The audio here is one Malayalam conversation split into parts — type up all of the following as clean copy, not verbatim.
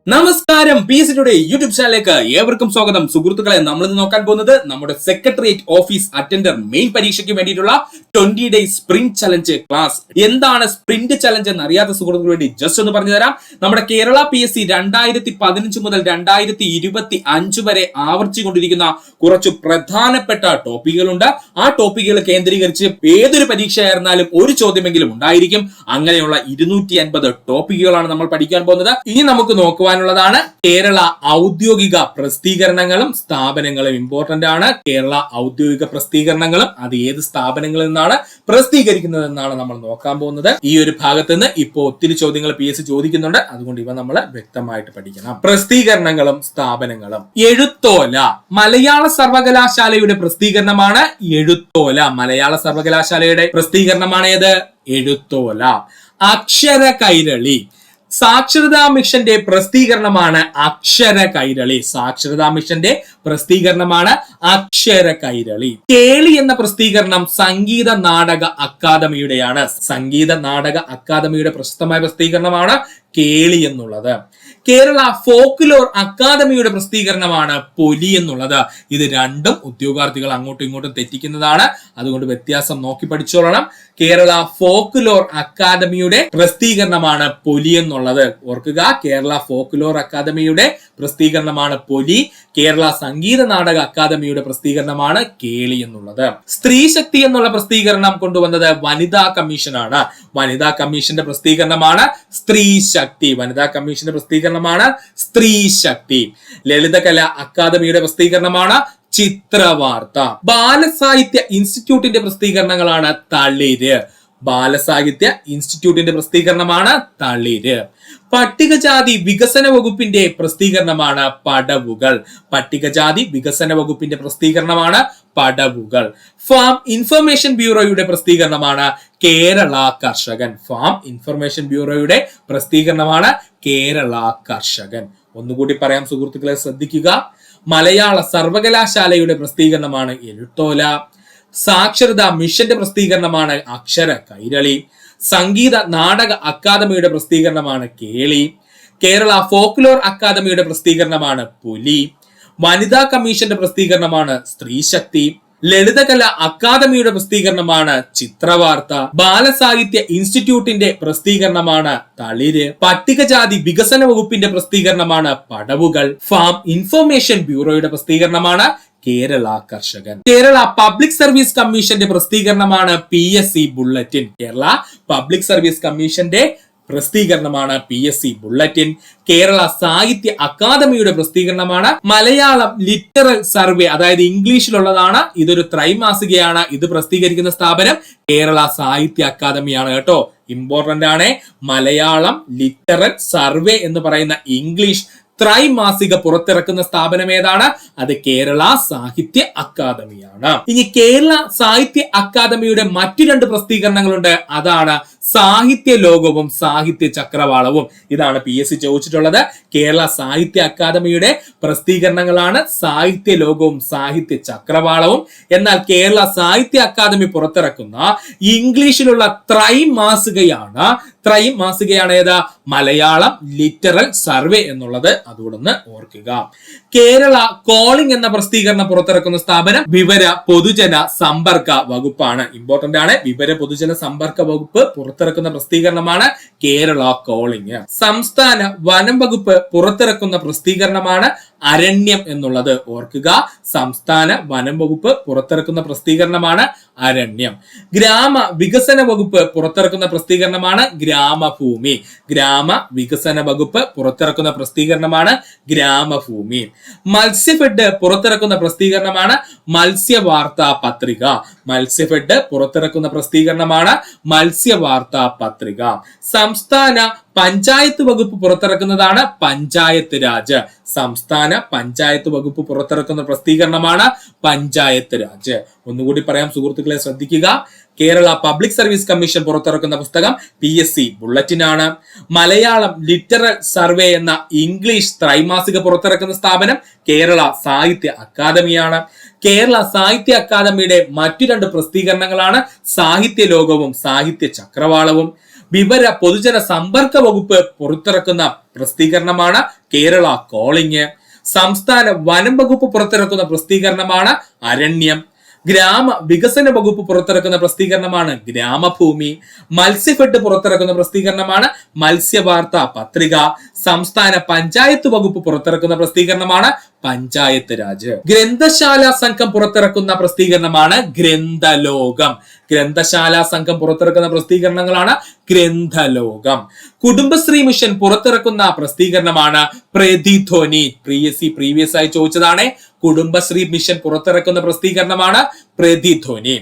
നമസ്കാരം, പി എസ് സിയുടെ യൂട്യൂബ് ചാനലിലേക്ക് ഏവർക്കും സ്വാഗതം. സുഹൃത്തുക്കളെ, നമ്മൾ ഇന്ന് നോക്കാൻ പോകുന്നത് നമ്മുടെ സെക്രട്ടേറിയറ്റ് ഓഫീസ് അറ്റൻഡർ മെയിൻ പരീക്ഷയ്ക്ക് വേണ്ടിയിട്ടുള്ള 20 ഡേയ്സ് സ്പ്രിന്റ് ചലഞ്ച് ക്ലാസ്. എന്താണ് സ്പ്രിന്റ് ചലഞ്ച് എന്ന് അറിയാത്ത സുഹൃത്തുക്കൾക്ക് വേണ്ടി ജസ്റ്റ് ഒന്ന് പറഞ്ഞു തരാം. നമ്മുടെ കേരള PSC 2015 മുതൽ 2025 വരെ ആവർത്തിച്ചുകൊണ്ടിരിക്കുന്ന കുറച്ച് പ്രധാനപ്പെട്ട ടോപ്പിക്കുകളുണ്ട്. ആ ടോപ്പിക്കുകൾ കേന്ദ്രീകരിച്ച് ഏതൊരു പരീക്ഷയായിരുന്നാലും ഒരു ചോദ്യമെങ്കിലും ഉണ്ടായിരിക്കും. അങ്ങനെയുള്ള 250 ടോപ്പിക്കുകളാണ് നമ്മൾ പഠിക്കാൻ പോകുന്നത്. ഇനി നമുക്ക് നോക്കുവാനുള്ളതാണ് കേരള ഔദ്യോഗിക പ്രസിദ്ധീകരണങ്ങളും സ്ഥാപനങ്ങളും. ഇമ്പോർട്ടന്റ് ആണ്. കേരള ഔദ്യോഗിക പ്രസിദ്ധീകരണങ്ങളും അത് ഏത് സ്ഥാപനങ്ങളിൽ നിന്നാണ് പ്രസിദ്ധീകരിക്കുന്നത് എന്നാണ് നമ്മൾ നോക്കാൻ പോകുന്നത്. ഈ ഒരു ഭാഗത്ത് നിന്ന് ഇപ്പോൾ ഒത്തിരി ചോദ്യങ്ങൾ PSC ചോദിക്കുന്നുണ്ട്. അതുകൊണ്ട് ഇവ നമ്മൾ വ്യക്തമായിട്ട് പഠിക്കണം. പ്രസിദ്ധീകരണങ്ങളും സ്ഥാപനങ്ങളും. എഴുത്തോല മലയാള സർവകലാശാലയുടെ പ്രസിദ്ധീകരണമാണ്. എഴുത്തോല മലയാള സർവകലാശാലയുടെ പ്രസിദ്ധീകരണമാണ് ഏത്? എഴുത്തോല. അക്ഷര കൈരളി സാക്ഷരതാ മിഷന്റെ പ്രസിദ്ധീകരണമാണ് അക്ഷര കൈരളി. സാക്ഷരതാ മിഷന്റെ പ്രസിദ്ധീകരണമാണ് അക്ഷര കൈരളി. കേളി എന്ന പ്രസിദ്ധീകരണം സംഗീത നാടക അക്കാദമിയുടെയാണ്. സംഗീത നാടക അക്കാദമിയുടെ പ്രശസ്തമായ പ്രസിദ്ധീകരണമാണ് കേളി എന്നുള്ളത്. കേരള ഫോക്ലോർ അക്കാദമിയുടെ പ്രസിദ്ധീകരണമാണ് പൊലി എന്നുള്ളത്. ഇത് രണ്ടും ഉദ്യോഗാർത്ഥികൾ അങ്ങോട്ടും ഇങ്ങോട്ടും തെറ്റിക്കുന്നതാണ്. അതുകൊണ്ട് വ്യത്യാസം നോക്കി പഠിച്ചോളണം. കേരള ഫോക്ലോർ അക്കാദമിയുടെ പ്രസിദ്ധീകരണമാണ് പൊലി എന്നുള്ളത്. ഓർക്കുക, കേരള ഫോക്ലോർ അക്കാദമിയുടെ പ്രസിദ്ധീകരണമാണ് പൊലി. കേരള സംഗീത നാടക അക്കാദമിയുടെ പ്രസിദ്ധീകരണമാണ് കേളി എന്നുള്ളത്. സ്ത്രീ ശക്തി എന്നുള്ള പ്രസിദ്ധീകരണം കൊണ്ടുവന്നത് വനിതാ കമ്മീഷനാണ്. വനിതാ കമ്മീഷന്റെ പ്രസിദ്ധീകരണമാണ് സ്ത്രീ ശക്തി. വനിതാ കമ്മീഷന്റെ പ്രസിദ്ധീകരണമാണ് സ്ത്രീ ശക്തി. ലളിതകല അക്കാദമിയുടെ പ്രസിദ്ധീകരണമാണ് ചിത്രവാർത്ത. ബാലസാഹിത്യ ഇൻസ്റ്റിറ്റ്യൂട്ടിന്റെ പ്രസിദ്ധീകരണങ്ങളാണ് തളിര്. ബാലസാഹിത്യ ഇൻസ്റ്റിറ്റ്യൂട്ടിന്റെ പ്രസിദ്ധീകരണമാണ് തളിര്. പട്ടികജാതി വികസന വകുപ്പിന്റെ പ്രസിദ്ധീകരണമാണ് പടവുകൾ. പട്ടികജാതി വികസന വകുപ്പിന്റെ പ്രസിദ്ധീകരണമാണ് പടവുകൾ. ഫാം ഇൻഫർമേഷൻ ബ്യൂറോയുടെ പ്രസിദ്ധീകരണമാണ് കേരള കർഷകൻ. ഫാം ഇൻഫർമേഷൻ ബ്യൂറോയുടെ പ്രസിദ്ധീകരണമാണ് കേരള കർഷകൻ. ഒന്നുകൂടി പറയാം സുഹൃത്തുക്കളെ, ശ്രദ്ധിക്കുക. മലയാള സർവകലാശാലയുടെ പ്രസിദ്ധീകരണമാണ് എഴുത്തോല. സാക്ഷരതാ മിഷന്റെ പ്രസിദ്ധീകരണമാണ് അക്ഷര കൈരളി. സംഗീത നാടക അക്കാദമിയുടെ പ്രസിദ്ധീകരണമാണ് കേളി. കേരള ഫോക്ലോർ അക്കാദമിയുടെ പ്രസിദ്ധീകരണമാണ് പുലി. വനിതാ കമ്മീഷന്റെ പ്രസിദ്ധീകരണമാണ് സ്ത്രീ ശക്തി. ലളിതകല അക്കാദമിയുടെ പ്രസിദ്ധീകരണമാണ് ചിത്രവാർത്ത. ബാലസാഹിത്യ ഇൻസ്റ്റിറ്റ്യൂട്ടിന്റെ പ്രസിദ്ധീകരണമാണ് തളിര്. പട്ടികജാതി വികസന വകുപ്പിന്റെ പ്രസിദ്ധീകരണമാണ് പടവുകൾ. ഫാം ഇൻഫർമേഷൻ ബ്യൂറോയുടെ പ്രസിദ്ധീകരണമാണ് കേരള കർഷകൻ. കേരള പബ്ലിക് സർവീസ് കമ്മീഷന്റെ പ്രസിദ്ധീകരണമാണ് PSC bulletin. Kerala public service കമ്മീഷന്റെ പ്രസിദ്ധീകരണമാണ് PSC ബുള്ളറ്റിൻ. കേരള സാഹിത്യ അക്കാദമിയുടെ പ്രസിദ്ധീകരണമാണ് മലയാളം ലിറ്ററൽ സർവേ, അതായത് ഇംഗ്ലീഷിലുള്ളതാണ്. ഇതൊരു ത്രൈമാസികയാണ്. ഇത് പ്രസിദ്ധീകരിക്കുന്ന സ്ഥാപനം കേരള സാഹിത്യ അക്കാദമിയാണ് കേട്ടോ. ഇമ്പോർട്ടന്റ് ആണ്. മലയാളം ലിറ്ററൽ സർവേ എന്ന് പറയുന്ന ഇംഗ്ലീഷ് ത്രൈമാസിക പുറത്തിറക്കുന്ന സ്ഥാപനം ഏതാണ്? അത് കേരള സാഹിത്യ അക്കാദമിയാണ്. ഇനി കേരള സാഹിത്യ അക്കാദമിയുടെ മറ്റു 2 പ്രസിദ്ധീകരണങ്ങളുണ്ട്. അതാണ് സാഹിത്യ ലോകവും സാഹിത്യ ചക്രവാളവും. ഇതാണ് PSC ചോദിച്ചിട്ടുള്ളത്. കേരള സാഹിത്യ അക്കാദമിയുടെ പ്രസിദ്ധീകരണങ്ങളാണ് സാഹിത്യ ലോകവും സാഹിത്യ ചക്രവാളവും. എന്നാൽ കേരള സാഹിത്യ അക്കാദമി പുറത്തിറക്കുന്ന ഇംഗ്ലീഷിലുള്ള ത്രൈമാസികയാണ് ഏത്? മലയാളം ലിറ്ററൽ സർവേ എന്നുള്ളത്. അതുകൊണ്ടൊന്ന് ഓർക്കുക. കേരള കോളിംഗ് എന്ന പ്രസിദ്ധീകരണം പുറത്തിറക്കുന്ന സ്ഥാപനം വിവര പൊതുജന സമ്പർക്ക വകുപ്പാണ്. ഇമ്പോർട്ടന്റ് ആണ്. വിവര പൊതുജന സമ്പർക്ക വകുപ്പ് പുറത്തിറക്കുന്ന പ്രസിദ്ധീകരണമാണ് കേരള കോളിംഗ്. സംസ്ഥാന വനം വകുപ്പ് പുറത്തിറക്കുന്ന പ്രസിദ്ധീകരണമാണ് അരണ്യം എന്നുള്ളത്. ഓർക്കുക, സംസ്ഥാന വനം വകുപ്പ് പുറത്തിറക്കുന്ന പ്രസിദ്ധീകരണമാണ് അരണ്യം. ഗ്രാമ വികസന വകുപ്പ് പുറത്തിറക്കുന്ന പ്രസിദ്ധീകരണമാണ് ഗ്രാമഭൂമി. ഗ്രാമ വികസന വകുപ്പ് പുറത്തിറക്കുന്ന പ്രസിദ്ധീകരണമാണ് ഗ്രാമഭൂമി. മത്സ്യഫെഡ് പുറത്തിറക്കുന്ന പ്രസിദ്ധീകരണമാണ് മത്സ്യവാർത്താ പത്രിക. മത്സ്യഫെഡ് പുറത്തിറക്കുന്ന പ്രസിദ്ധീകരണമാണ് മത്സ്യവാർത്താ പത്രിക. സംസ്ഥാന പഞ്ചായത്ത് വകുപ്പ് പുറത്തിറക്കുന്നതാണ് പഞ്ചായത്ത് രാജ്. സംസ്ഥാന പഞ്ചായത്ത് വകുപ്പ് പുറത്തിറക്കുന്ന പ്രസിദ്ധീകരണമാണ് പഞ്ചായത്ത് രാജ്. ഒന്നുകൂടി പറയാം സുഹൃത്തുക്കളെ, ശ്രദ്ധിക്കുക. കേരള പബ്ലിക് സർവീസ് കമ്മീഷൻ പുറത്തിറക്കുന്ന പുസ്തകം PSC ബുള്ളറ്റിൻ ആണ്. മലയാളം ലിറ്ററൽ സർവേ എന്ന ഇംഗ്ലീഷ് ത്രൈമാസിക പുറത്തിറക്കുന്ന സ്ഥാപനം കേരള സാഹിത്യ അക്കാദമിയാണ്. കേരള സാഹിത്യ അക്കാദമിയുടെ മറ്റു 2 പ്രസിദ്ധീകരണങ്ങളാണ് സാഹിത്യ ലോകവും സാഹിത്യ ചക്രവാളവും. വിവര പൊതുജന സമ്പർക്ക വകുപ്പ് പുറത്തിറക്കുന്ന പ്രസിദ്ധീകരണമാണ് കേരള കോളിംഗ്. സംസ്ഥാന വനം വകുപ്പ് പുറത്തിറക്കുന്ന പ്രസിദ്ധീകരണമാണ് അരണ്യം. ഗ്രാമ വികസന വകുപ്പ് പുറത്തിറക്കുന്ന പ്രസിദ്ധീകരണമാണ് ഗ്രാമഭൂമി. മത്സ്യഫെഡ് പുറത്തിറക്കുന്ന പ്രസിദ്ധീകരണമാണ് മത്സ്യവാർത്താ പത്രിക. സംസ്ഥാന പഞ്ചായത്ത് വകുപ്പ് പുറത്തിറക്കുന്ന പ്രസിദ്ധീകരണമാണ് പഞ്ചായത്ത് രാജ്. ഗ്രന്ഥശാല സംഘം പുറത്തിറക്കുന്ന പ്രസിദ്ധീകരണമാണ് ഗ്രന്ഥലോകം. ഗ്രന്ഥശാല സംഘം പുറത്തിറക്കുന്ന പ്രസിദ്ധീകരണങ്ങളാണ് ഗ്രന്ഥലോകം. കുടുംബശ്രീ മിഷൻ പുറത്തിറക്കുന്ന പ്രസിദ്ധീകരണമാണ് പ്രതിധ്വനി. പ്രീവിയസ് ആയി ചോദിച്ചതാണ്. കുടുംബശ്രീ മിഷൻ പുറത്തിറക്കുന്ന പ്രസിദ്ധീകരണമാണ് പ്രതിധ്വനി.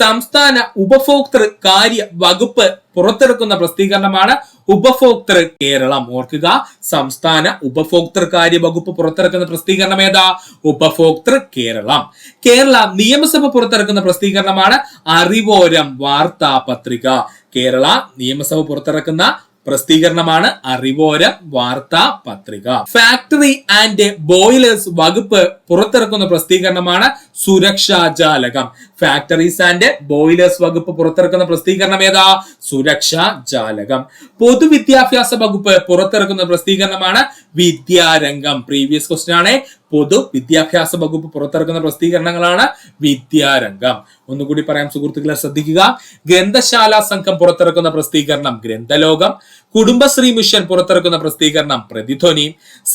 സംസ്ഥാന ഉപഭോക്തൃ കാര്യ വകുപ്പ് പുറത്തിറക്കുന്ന പ്രസിദ്ധീകരണമാണ് ഉപഭോക്തൃ കേരളം. ഓർക്കുക, സംസ്ഥാന ഉപഭോക്തൃ കാര്യ വകുപ്പ് പുറത്തിറക്കുന്ന പ്രസിദ്ധീകരണം ഏതാ? ഉപഭോക്തൃ കേരളം. കേരള നിയമസഭ പുറത്തിറക്കുന്ന പ്രസിദ്ധീകരണമാണ് അറിവോരം വാർത്താ പത്രിക. കേരള നിയമസഭ പുറത്തിറക്കുന്ന പ്രസിദ്ധീകരണമാണ് അറിവോരം വാർത്താ പത്രിക. ഫാക്ടറി ആൻഡ് ബോയിലേഴ്സ് വകുപ്പ് പുറത്തിറക്കുന്ന പ്രസിദ്ധീകരണമാണ് സുരക്ഷാ ജാലകം. ഫാക്ടറീസ് ആൻഡ് ബോയിലേഴ്സ് വകുപ്പ് പുറത്തിറക്കുന്ന പ്രസിദ്ധീകരണം ഏതാ? സുരക്ഷാ ജാലകം. പൊതുവിദ്യാഭ്യാസ വകുപ്പ് പുറത്തിറക്കുന്ന പ്രസിദ്ധീകരണമാണ് വിദ്യാരംഗം. പ്രീവിയസ് ക്വസ്റ്റ്യൻ ആണ്. പൊതുവിദ്യാഭ്യാസ വകുപ്പ് പുറത്തിറക്കുന്ന പ്രസിദ്ധീകരണങ്ങളാണ് വിദ്യാരംഗം. ഒന്നുകൂടി പറയാം സുഹൃത്തുക്കളെ, ശ്രദ്ധിക്കുക. ഗ്രന്ഥശാല സംഘം പുറത്തിറക്കുന്ന പ്രസിദ്ധീകരണം ഗ്രന്ഥലോകം. കുടുംബശ്രീ മിഷൻ പുറത്തിറക്കുന്ന പ്രസിദ്ധീകരണം പ്രതിധ്വനി.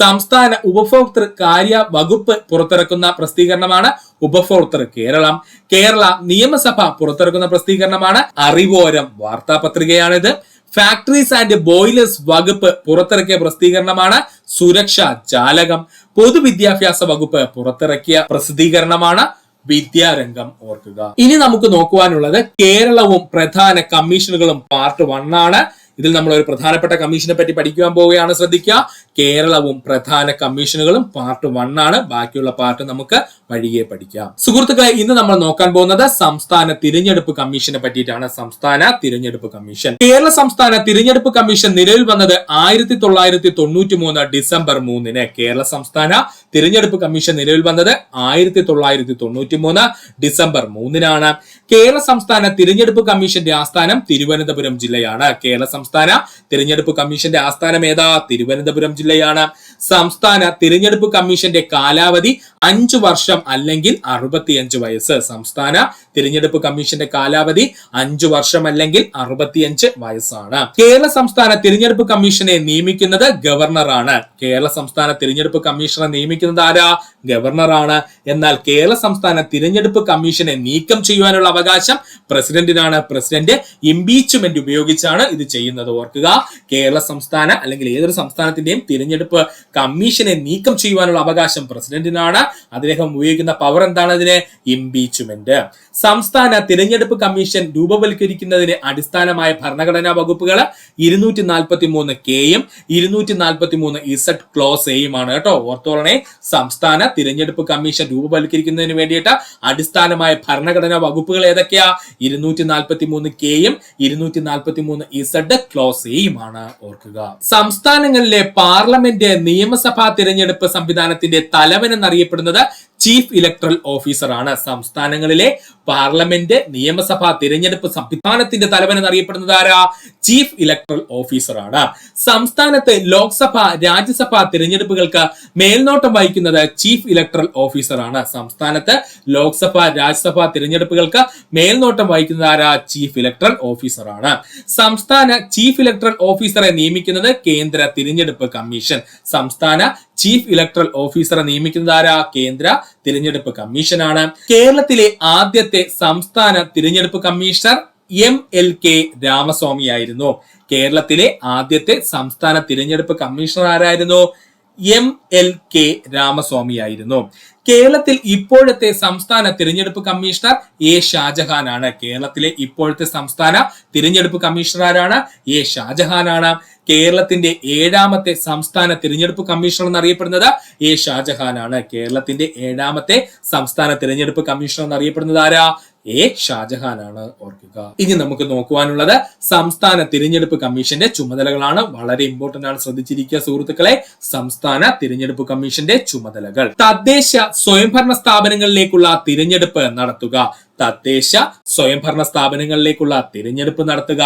സംസ്ഥാന ഉപഭോക്തൃ കാര്യ വകുപ്പ് പുറത്തിറക്കുന്ന പ്രസിദ്ധീകരണമാണ് ഉപഭോക്തൃ കേരളം. കേരള നിയമസഭ പുറത്തിറക്കുന്ന പ്രസിദ്ധീകരണമാണ് അറിവോരം വാർത്താ പത്രികയാണിത്. ഫാക്ടറീസ് ആൻഡ് ബോയിലേഴ്സ് വകുപ്പ് പുറത്തിറക്കിയ പ്രസിദ്ധീകരണമാണ് സുരക്ഷാ ജാലകം. പൊതുവിദ്യാഭ്യാസ വകുപ്പ് പുറത്തിറക്കിയ പ്രസിദ്ധീകരണമാണ് വിദ്യാരംഗം. ഓർക്കുക. ഇനി നമുക്ക് നോക്കുവാനുള്ളത് കേരളവും പ്രധാന കമ്മീഷനുകളും പാർട്ട് 1 ആണ്. ഇതിൽ നമ്മൾ ഒരു പ്രധാനപ്പെട്ട കമ്മീഷനെ പറ്റി പഠിക്കുവാൻ പോവുകയാണ്. ശ്രദ്ധിക്കുക, കേരളവും പ്രധാന കമ്മീഷനുകളും പാർട്ട് 1 ആണ്. ബാക്കിയുള്ള പാർട്ട് നമുക്ക് വഴിയെ പഠിക്കാം. സുഹൃത്തുക്കളെ, ഇന്ന് നമ്മൾ നോക്കാൻ പോകുന്നത് സംസ്ഥാന തിരഞ്ഞെടുപ്പ് കമ്മീഷനെ പറ്റിയിട്ടാണ്. സംസ്ഥാന തിരഞ്ഞെടുപ്പ് കമ്മീഷൻ. കേരള സംസ്ഥാന തിരഞ്ഞെടുപ്പ് കമ്മീഷൻ നിലവിൽ വന്നത് 1993 ഡിസംബർ 3. കേരള സംസ്ഥാന തിരഞ്ഞെടുപ്പ് കമ്മീഷൻ നിലവിൽ വന്നത് 1993 ഡിസംബർ 3 കേരള സംസ്ഥാന തിരഞ്ഞെടുപ്പ് കമ്മീഷന്റെ ആസ്ഥാനം തിരുവനന്തപുരം ജില്ലയാണ്. കേരള സംസ്ഥാന തിരഞ്ഞെടുപ്പ് കമ്മീഷന്റെ ആസ്ഥാനം ഏതാ? തിരുവനന്തപുരം ജില്ലയാണ്. സംസ്ഥാന തിരഞ്ഞെടുപ്പ് കമ്മീഷന്റെ കാലാവധി 5 വർഷം അല്ലെങ്കിൽ 65 വയസ്സ്. സംസ്ഥാന തിരഞ്ഞെടുപ്പ് കമ്മീഷന്റെ കാലാവധി 5 വർഷം അല്ലെങ്കിൽ 65 വയസ്സാണ്. കേരള സംസ്ഥാന തിരഞ്ഞെടുപ്പ് കമ്മീഷനെ നിയമിക്കുന്നത് ഗവർണറാണ്. കേരള സംസ്ഥാന തിരഞ്ഞെടുപ്പ് കമ്മീഷനെ നിയമിക്കുന്നത് ആരാ? ഗവർണറാണ്. എന്നാൽ കേരള സംസ്ഥാന തിരഞ്ഞെടുപ്പ് കമ്മീഷനെ നീക്കം ചെയ്യുവാനുള്ള അവകാശം പ്രസിഡന്റിനാണ്. പ്രസിഡന്റ് ഇംപീച്ച്മെന്റ് ഉപയോഗിച്ചാണ് ഇത് ചെയ്യുന്നത്. ഓർക്കുക, കേരള സംസ്ഥാന അല്ലെങ്കിൽ ഏതൊരു സംസ്ഥാനത്തിന്റെയും തിരഞ്ഞെടുപ്പ് കമ്മീഷനെ നീക്കം ചെയ്യുവാനുള്ള അവകാശം പ്രസിഡന്റിനാണ്. അദ്ദേഹം ഉപയോഗിക്കുന്ന പവർ എന്താണ്? അതിന് ഇംപീച്ച്മെന്റ്. സംസ്ഥാന തിരഞ്ഞെടുപ്പ് കമ്മീഷൻ രൂപവൽക്കരിക്കുന്നതിന് അടിസ്ഥാനമായ ഭരണഘടനാ വകുപ്പുകൾ 243 കെയും 243 ഇസഡ് ക്ലോസ് എയുമാണ് കേട്ടോ. ഓർത്തോളണേ, സംസ്ഥാന തിരഞ്ഞെടുപ്പ് കമ്മീഷൻ രൂപവൽക്കരിക്കുന്നതിന് വേണ്ടിയിട്ട് അടിസ്ഥാനമായ ഭരണഘടനാ വകുപ്പുകൾ ഏതൊക്കെയാ? 243 കെയും 243 ഇസഡ് ക്ലോസ് എയുമാണ്. ഓർക്കുക. സംസ്ഥാനങ്ങളിലെ പാർലമെന്റ് നിയമസഭാ തിരഞ്ഞെടുപ്പ് സംവിധാനത്തിന്റെ തലവൻ എന്നറിയപ്പെടുന്നത് ചീഫ് ഇലക്ടറൽ ഓഫീസർ ആണ്. സംസ്ഥാനങ്ങളിലെ പാർലമെന്റ് നിയമസഭാ തിരഞ്ഞെടുപ്പ് സംവിധാനത്തിന്റെ തലവൻ എന്നറിയപ്പെടുന്നത് ആരാ? ചീഫ് ഇലക്ടറൽ ഓഫീസർ ആണ്. സംസ്ഥാനത്ത് ലോക്സഭ രാജ്യസഭ തിരഞ്ഞെടുപ്പുകൾക്ക് മേൽനോട്ടം വഹിക്കുന്നത് ചീഫ് ഇലക്ടറൽ ഓഫീസർ ആണ്. സംസ്ഥാനത്ത് ലോക്സഭ രാജ്യസഭ തിരഞ്ഞെടുപ്പുകൾക്ക് മേൽനോട്ടം വഹിക്കുന്നത് ആരാ? ചീഫ് ഇലക്ടറൽ ഓഫീസർ ആണ്. സംസ്ഥാന ചീഫ് ഇലക്ടറൽ ഓഫീസറെ നിയമിക്കുന്നത് കേന്ദ്ര തിരഞ്ഞെടുപ്പ് കമ്മീഷൻ. സംസ്ഥാന ചീഫ് ഇലക്ടറൽ ഓഫീസറെ നിയമിക്കുന്നത് ആരാ? കേന്ദ്ര തിരഞ്ഞെടുപ്പ് കമ്മീഷനാണ്. കേരളത്തിലെ ആദ്യത്തെ സംസ്ഥാന തിരഞ്ഞെടുപ്പ് കമ്മീഷണർ MLK രാമസ്വാമി ആയിരുന്നു. കേരളത്തിലെ ആദ്യത്തെ സംസ്ഥാന തിരഞ്ഞെടുപ്പ് കമ്മീഷണർ ആരായിരുന്നു? MLK രാമസ്വാമി ആയിരുന്നു. കേരളത്തിൽ ഇപ്പോഴത്തെ സംസ്ഥാന തിരഞ്ഞെടുപ്പ് കമ്മീഷണർ A ഷാജഹാൻ ആണ്. കേരളത്തിലെ ഇപ്പോഴത്തെ സംസ്ഥാന തിരഞ്ഞെടുപ്പ് കമ്മീഷണർ ആരാണ്? A ഷാജഹാൻ ആണ്. കേരളത്തിന്റെ 7ാമത്തെ സംസ്ഥാന തിരഞ്ഞെടുപ്പ് കമ്മീഷണർ എന്നറിയപ്പെടുന്നത് A ഷാജഹാൻ ആണ്. കേരളത്തിന്റെ 7ാമത്തെ സംസ്ഥാന തിരഞ്ഞെടുപ്പ് കമ്മീഷണർ എന്നറിയപ്പെടുന്നത് ആരാ? A ഷാജഹാൻ ആണ്. ഓർക്കുക. ഇനി നമുക്ക് നോക്കുവാനുള്ളത് സംസ്ഥാന തിരഞ്ഞെടുപ്പ് കമ്മീഷന്റെ ചുമതലകളാണ്. വളരെ ഇമ്പോർട്ടന്റ് ആണ്, ശ്രദ്ധിച്ചിരിക്കുക സുഹൃത്തുക്കളെ. സംസ്ഥാന തിരഞ്ഞെടുപ്പ് കമ്മീഷന്റെ ചുമതലകൾ: തദ്ദേശ സ്വയംഭരണ സ്ഥാപനങ്ങളിലേക്കുള്ള തിരഞ്ഞെടുപ്പ് നടത്തുക. തദ്ദേശ സ്വയംഭരണ സ്ഥാപനങ്ങളിലേക്കുള്ള തിരഞ്ഞെടുപ്പ് നടത്തുക.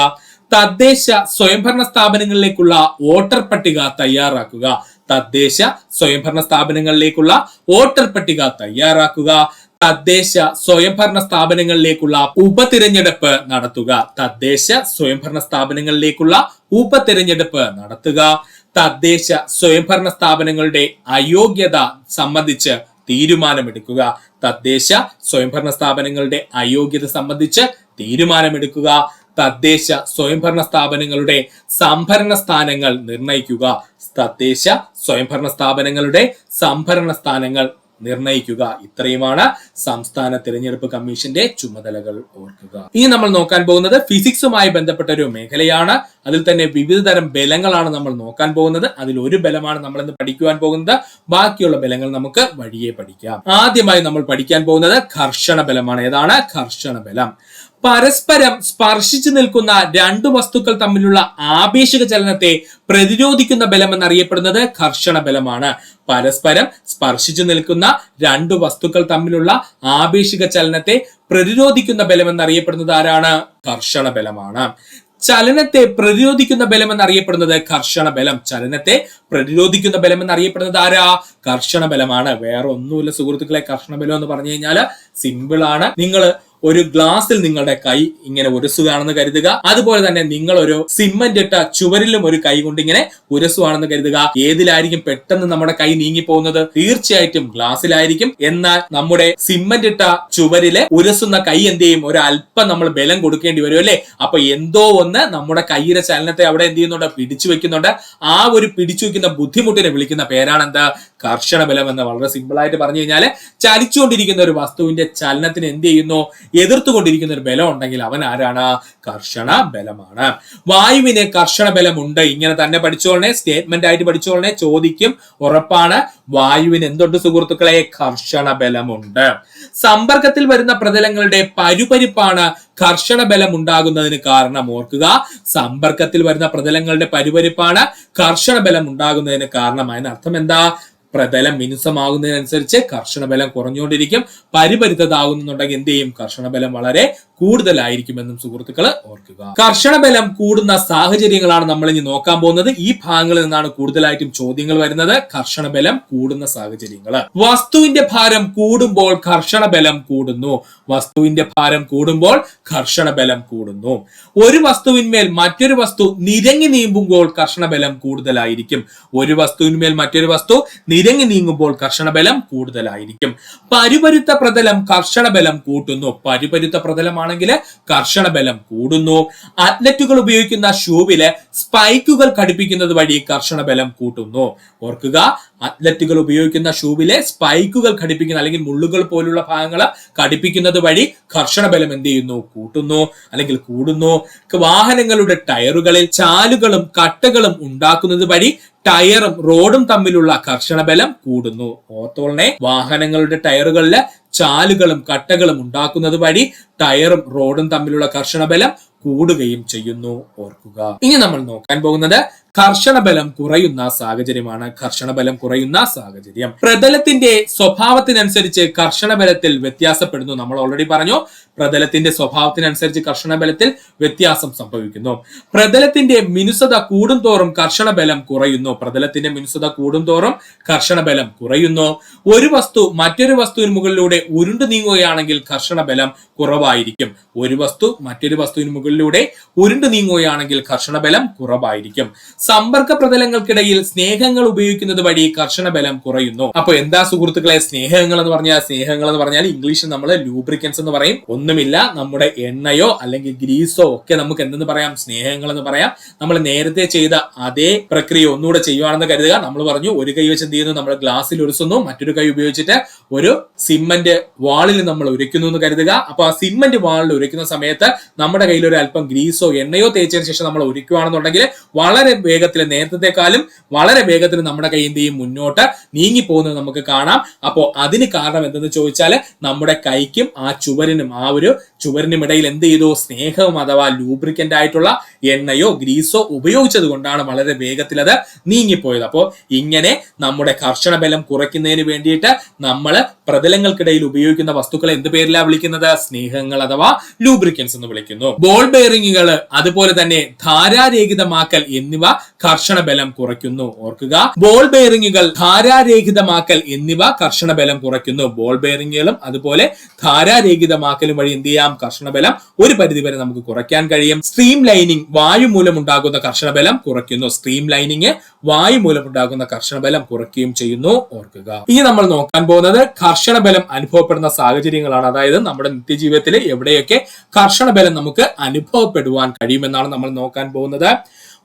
തദ്ദേശ സ്വയംഭരണ സ്ഥാപനങ്ങളിലേക്കുള്ള വോട്ടർ പട്ടിക തയ്യാറാക്കുക. തദ്ദേശ സ്വയംഭരണ സ്ഥാപനങ്ങളിലേക്കുള്ള വോട്ടർ പട്ടിക തയ്യാറാക്കുക. തദ്ദേശ സ്വയംഭരണ സ്ഥാപനങ്ങളിലേക്കുള്ള ഉപതിരഞ്ഞെടുപ്പ് നടത്തുക. തദ്ദേശ സ്വയംഭരണ സ്ഥാപനങ്ങളിലേക്കുള്ള ഉപതിരഞ്ഞെടുപ്പ് നടത്തുക. തദ്ദേശ സ്വയംഭരണ സ്ഥാപനങ്ങളുടെ അയോഗ്യത സംബന്ധിച്ച് തീരുമാനമെടുക്കുക. തദ്ദേശ സ്വയംഭരണ സ്ഥാപനങ്ങളുടെ അയോഗ്യത സംബന്ധിച്ച് തീരുമാനമെടുക്കുക. തദ്ദേശ സ്വയംഭരണ സ്ഥാപനങ്ങളുടെ സംഭരണ സ്ഥാനങ്ങൾ നിർണയിക്കുക. തദ്ദേശ സ്വയംഭരണ സ്ഥാപനങ്ങളുടെ സംഭരണ സ്ഥാനങ്ങൾ നിർണയിക്കുക. ഇത്രയുമാണ് സംസ്ഥാന തിരഞ്ഞെടുപ്പ് കമ്മീഷന്റെ ചുമതലകൾ. ഓർക്കുക. ഇനി നമ്മൾ നോക്കാൻ പോകുന്നത് ഫിസിക്സുമായി ബന്ധപ്പെട്ട ഒരു മേഖലയാണ്. അതിൽ തന്നെ വിവിധ തരം ബലങ്ങളാണ് നമ്മൾ നോക്കാൻ പോകുന്നത്. അതിൽ ഒരു ബലമാണ് നമ്മൾ ഇന്ന് പഠിക്കുവാൻ പോകുന്നത്. ബാക്കിയുള്ള ബലങ്ങൾ നമുക്ക് വഴിയെ പഠിക്കാം. ആദ്യമായി നമ്മൾ പഠിക്കാൻ പോകുന്നത് ഘർഷണ ബലമാണ്. ഏതാണ് ഘർഷണ ബലം? പരസ്പരം സ്പർശിച്ചു നിൽക്കുന്ന രണ്ട് വസ്തുക്കൾ തമ്മിലുള്ള ആപേക്ഷിക ചലനത്തെ പ്രതിരോധിക്കുന്ന ബലം എന്നറിയപ്പെടുന്നത് ഘർഷണ ബലമാണ്. പരസ്പരം സ്പർശിച്ചു നിൽക്കുന്ന രണ്ട് വസ്തുക്കൾ തമ്മിലുള്ള ആപേക്ഷിക ചലനത്തെ പ്രതിരോധിക്കുന്ന ബലം എന്നറിയപ്പെടുന്നത് ആരാണ്? ഘർഷണ ബലമാണ്. ചലനത്തെ പ്രതിരോധിക്കുന്ന ബലം എന്നറിയപ്പെടുന്നത് ഘർഷണ ബലം. ചലനത്തെ പ്രതിരോധിക്കുന്ന ബലം എന്നറിയപ്പെടുന്നത് ആരാ? ഘർഷണ ബലമാണ്. വേറെ ഒന്നുമില്ല സുഹൃത്തുക്കളെ. ഘർഷണ ബലം എന്ന് പറഞ്ഞു കഴിഞ്ഞാൽ സിമ്പിൾ ആണ്. നിങ്ങൾ ഒരു ഗ്ലാസ്സിൽ നിങ്ങളുടെ കൈ ഇങ്ങനെ ഉരസുകയാണെന്ന് കരുതുക. അതുപോലെ തന്നെ നിങ്ങൾ ഒരു സിമന്റ് ഇട്ട ചുവരിലും ഒരു കൈ കൊണ്ട് ഇങ്ങനെ ഉരസുകയാണെന്ന് കരുതുക. ഏതിലായിരിക്കും പെട്ടെന്ന് നമ്മുടെ കൈ നീങ്ങി പോകുന്നത്? തീർച്ചയായിട്ടും ഗ്ലാസ്സിലായിരിക്കും. എന്നാൽ നമ്മുടെ സിമന്റ് ഇട്ട ചുവരില് ഉരസുന്ന കൈ എന്ത് ചെയ്യും? ഒരു അല്പം നമ്മൾ ബലം കൊടുക്കേണ്ടി വരും അല്ലെ? അപ്പൊ എന്തോ ഒന്ന് നമ്മുടെ കൈയുടെ ചലനത്തെ അവിടെ എന്ത് ചെയ്യുന്നുണ്ട്? പിടിച്ചു വെക്കുന്നുണ്ട്. ആ ഒരു പിടിച്ചു വെക്കുന്ന ബുദ്ധിമുട്ടിനെ വിളിക്കുന്ന പേരാണ് എന്താ? ഘർഷണ ബലം എന്ന്. വളരെ സിമ്പിൾ ആയിട്ട് പറഞ്ഞു കഴിഞ്ഞാൽ ചലിച്ചുകൊണ്ടിരിക്കുന്ന ഒരു വസ്തുവിന്റെ ചലനത്തിന് എന്ത് ചെയ്യുന്നു? എതിർത്തുകൊണ്ടിരിക്കുന്ന ഒരു ബലം ഉണ്ടെങ്കിൽ അവൻ ആരാണ്? ഘർഷണ ബലമാണ്. വായുവിന് ഘർഷണ ബലമുണ്ട്. ഇങ്ങനെ തന്നെ പഠിച്ചോളണേ. സ്റ്റേറ്റ്മെന്റ് ആയിട്ട് പഠിച്ചോളണേ. ചോദിക്കും. ഉറപ്പാണ്. വായുവിന് എന്തുണ്ട് സുഹൃത്തുക്കളെ? ഘർഷണ ബലമുണ്ട്. സമ്പർക്കത്തിൽ വരുന്ന പ്രതലങ്ങളുടെ പരുപരിപ്പാണ് ഘർഷണ ബലം ഉണ്ടാകുന്നതിന് കാരണം. ഓർക്കുക. സമ്പർക്കത്തിൽ വരുന്ന പ്രതലങ്ങളുടെ പരുപരിപ്പാണ് ഘർഷണ ബലം ഉണ്ടാകുന്നതിന് കാരണം. അതിനർത്ഥം എന്താ? പ്രതലം മിനുസമാകുന്നതിനനുസരിച്ച് ഘർഷണ ബലം കുറഞ്ഞുകൊണ്ടിരിക്കും. പരിപരുത്തതാകുന്നുണ്ടെങ്കിൽ എന്ത് ചെയ്യും? ഘർഷണ ബലം വളരെ കൂടുതലായിരിക്കുമെന്നും സുഹൃത്തുക്കള് ഓർക്കുക. ഘർഷണ ബലം കൂടുന്ന സാഹചര്യങ്ങളാണ് നമ്മൾ ഇനി നോക്കാൻ പോകുന്നത്. ഈ ഭാഗങ്ങളിൽ നിന്നാണ് കൂടുതലായിട്ടും ചോദ്യങ്ങൾ വരുന്നത്. ഘർഷണ ബലം കൂടുന്ന സാഹചര്യങ്ങള്. വസ്തുവിന്റെ ഭാരം കൂടുമ്പോൾ ഘർഷണ ബലം കൂടുന്നു. വസ്തുവിന്റെ ഭാരം കൂടുമ്പോൾ ഘർഷണ ബലം കൂടുന്നു. ഒരു വസ്തുവിന്മേൽ മറ്റൊരു വസ്തു നിരങ്ങി നീങ്ങുമ്പോൾ ഘർഷണ ബലം കൂടുതലായിരിക്കും. ഒരു വസ്തുവിന്മേൽ മറ്റൊരു വസ്തു നിരങ്ങി നീങ്ങുമ്പോൾ ഘർഷണ ബലം കൂടുതലായിരിക്കും. പരുപരുത്ത പ്രതലം ഘർഷണ ബലം കൂട്ടുന്നു. പരുപരുത്ത പ്രതലമാണെങ്കിൽ ഘർഷണ ബലം കൂടുന്നു. അത്ലറ്റുകൾ ഉപയോഗിക്കുന്ന ഷൂവില് സ്പൈക്കുകൾ ഘടിപ്പിക്കുന്നത് വഴി ഘർഷണ ബലം കൂട്ടുന്നു. ഓർക്കുക. അത്ലറ്റുകൾ ഉപയോഗിക്കുന്ന ഷൂവിലെ സ്പൈക്കുകൾ ഘടിപ്പിക്കുന്ന അല്ലെങ്കിൽ മുള്ളുകൾ പോലുള്ള ഭാഗങ്ങൾ ഘടിപ്പിക്കുന്നത് വഴി ഘർഷണ ബലം എന്ത് ചെയ്യുന്നു? കൂട്ടുന്നു അല്ലെങ്കിൽ കൂടുന്നു. വാഹനങ്ങളുടെ ടയറുകളിൽ ചാലുകളും കട്ടകളും ഉണ്ടാക്കുന്നത് വഴി ടയറും റോഡും തമ്മിലുള്ള ഘർഷണ ബലം കൂടുന്നു. ഓർത്തോളനെ. വാഹനങ്ങളുടെ ടയറുകളില് ചാലുകളും കട്ടകളും ഉണ്ടാക്കുന്നത് വഴി ടയറും റോഡും തമ്മിലുള്ള ഘർഷണ ബലം കൂടുകയും ചെയ്യുന്നു. ഓർക്കുക. ഇനി നമ്മൾ നോക്കാൻ പോകുന്നത് ഘർഷണ ബലം കുറയുന്ന സാഹചര്യമാണ്. ഘർഷണ ബലം കുറയുന്ന സാഹചര്യം. പ്രതലത്തിന്റെ സ്വഭാവത്തിനനുസരിച്ച് ഘർഷണ ബലത്തിൽ വ്യത്യാസപ്പെടുന്നു. നമ്മൾ ഓൾറെഡി പറഞ്ഞു. പ്രതലത്തിന്റെ സ്വഭാവത്തിനനുസരിച്ച് ഘർഷണ ബലത്തിൽ വ്യത്യാസം സംഭവിക്കുന്നു. പ്രതലത്തിന്റെ മിനുസത കൂടുന്തോറും ഘർഷണ ബലം കുറയുന്നു. പ്രതലത്തിന്റെ മിനുസത കൂടുന്തോറും ഘർഷണ ബലം കുറയുന്നു. ഒരു വസ്തു മറ്റൊരു വസ്തുവിന് മുകളിലൂടെ ഉരുണ്ടു നീങ്ങുകയാണെങ്കിൽ ഘർഷണ ബലം കുറവായിരിക്കും. ഒരു വസ്തു മറ്റൊരു വസ്തുവിന് മുകളിലൂടെ ഉരുണ്ടു നീങ്ങുകയാണെങ്കിൽ ഘർഷണ ബലം കുറവായിരിക്കും. സമ്പർക്ക പ്രതലങ്ങൾക്കിടയിൽ സ്നേഹങ്ങൾ ഉപയോഗിക്കുന്നത് വഴി ഘർഷണ ബലം കുറയുന്നു. അപ്പൊ എന്താ സുഹൃത്തുക്കളെ സ്നേഹങ്ങൾ എന്ന് പറഞ്ഞാൽ? സ്നേഹങ്ങൾ എന്ന് പറഞ്ഞാൽ ഇംഗ്ലീഷിൽ നമ്മൾ ലൂബ്രിക്കൻസ് എന്ന് പറയും. ഒന്നുമില്ല, നമ്മുടെ എണ്ണയോ അല്ലെങ്കിൽ ഗ്രീസോ ഒക്കെ നമുക്ക് എന്തെന്ന് പറയാം? സ്നേഹങ്ങൾ എന്ന് പറയാം. നമ്മൾ നേരത്തെ ചെയ്ത അതേ പ്രക്രിയ ഒന്നുകൂടെ ചെയ്യുവാണെന്ന് കരുതുക. നമ്മൾ പറഞ്ഞു ഒരു കൈ വെച്ച് എന്ത് ചെയ്യുന്നു? നമ്മൾ ഗ്ലാസ്സിൽ ഉരസുന്നു. മറ്റൊരു കൈ ഉപയോഗിച്ചിട്ട് ഒരു സിമന്റ് വാളിൽ നമ്മൾ ഉരയ്ക്കുന്നു എന്ന് കരുതുക. അപ്പൊ ആ സിമന്റ് വാളിൽ ഉരയ്ക്കുന്ന സമയത്ത് നമ്മുടെ കയ്യിൽ ഒരു അല്പം ഗ്രീസോ എണ്ണയോ തേച്ചതിന് ശേഷം നമ്മൾ ഉരയ്ക്കുകയാണെന്നുണ്ടെങ്കിൽ വളരെ വേഗത്തിൽ, നേരത്തെക്കാളും വളരെ വേഗത്തിൽ നമ്മുടെ കൈ എന്ത് ചെയ്യും, മുന്നോട്ട് നീങ്ങി പോകുന്നത് നമുക്ക് കാണാം. അപ്പോൾ അതിന് കാരണം എന്തെന്ന് ചോദിച്ചാൽ നമ്മുടെ കൈക്കും ആ ചുവരിനും ഇടയിൽ എന്ത് ചെയ്തു, സ്നേഹവും അഥവാ ലൂബ്രിക്കന്റ് ആയിട്ടുള്ള എണ്ണയോ ഗ്രീസോ ഉപയോഗിച്ചത് കൊണ്ടാണ് വളരെ വേഗത്തിൽ അത് നീങ്ങിപ്പോയത്. അപ്പോൾ ഇങ്ങനെ നമ്മുടെ ഘർഷണ ബലം കുറയ്ക്കുന്നതിന് വേണ്ടിയിട്ട് നമ്മൾ പ്രതലങ്ങൾക്കിടയിൽ ഉപയോഗിക്കുന്ന വസ്തുക്കളെ എന്ത് പേരിലാണ് വിളിക്കുന്നത്, സ്നേഹങ്ങൾ അഥവാ ലൂബ്രിക്കൻസ് എന്ന് വിളിക്കുന്നു. ബോൾ ബെയറിങ്ങുകൾ അതുപോലെ തന്നെ ധാരാരഹിതമാക്കൽ എന്നിവ ഘർഷണ ബലം കുറയ്ക്കുന്നു. ഓർക്കുക, ബോൾ ബെയറിങ്ങുകൾ, ധാരാരഹിതമാക്കൽ എന്നിവ ഘർഷണ ബലം കുറയ്ക്കുന്നു. ബോൾ ബെയറിങ്ങുകളും അതുപോലെ ധാരാരഹിതമാക്കലും വഴി എന്ത് ചെയ്യാം, ഘർഷണ ബലം ഒരു പരിധിവരെ നമുക്ക് കുറയ്ക്കാൻ കഴിയും. സ്ട്രീം ലൈനിങ് വായു മൂലം ഉണ്ടാകുന്ന ഘർഷണ ബലം കുറയ്ക്കുന്നു. സ്ട്രീം ലൈനിങ് വായു മൂലം ഉണ്ടാകുന്ന ഘർഷണ ബലം കുറയ്ക്കുകയും ചെയ്യുന്നു. ഓർക്കുക, ഇനി നമ്മൾ നോക്കാൻ പോകുന്നത് ഘർഷണ ബലം അനുഭവപ്പെടുന്ന സാഹചര്യങ്ങളാണ്. അതായത് നമ്മുടെ നിത്യജീവിതത്തിൽ എവിടെയൊക്കെ ഘർഷണ ബലം നമുക്ക് അനുഭവപ്പെടുവാൻ കഴിയുമെന്നാണ് നമ്മൾ നോക്കാൻ പോകുന്നത്.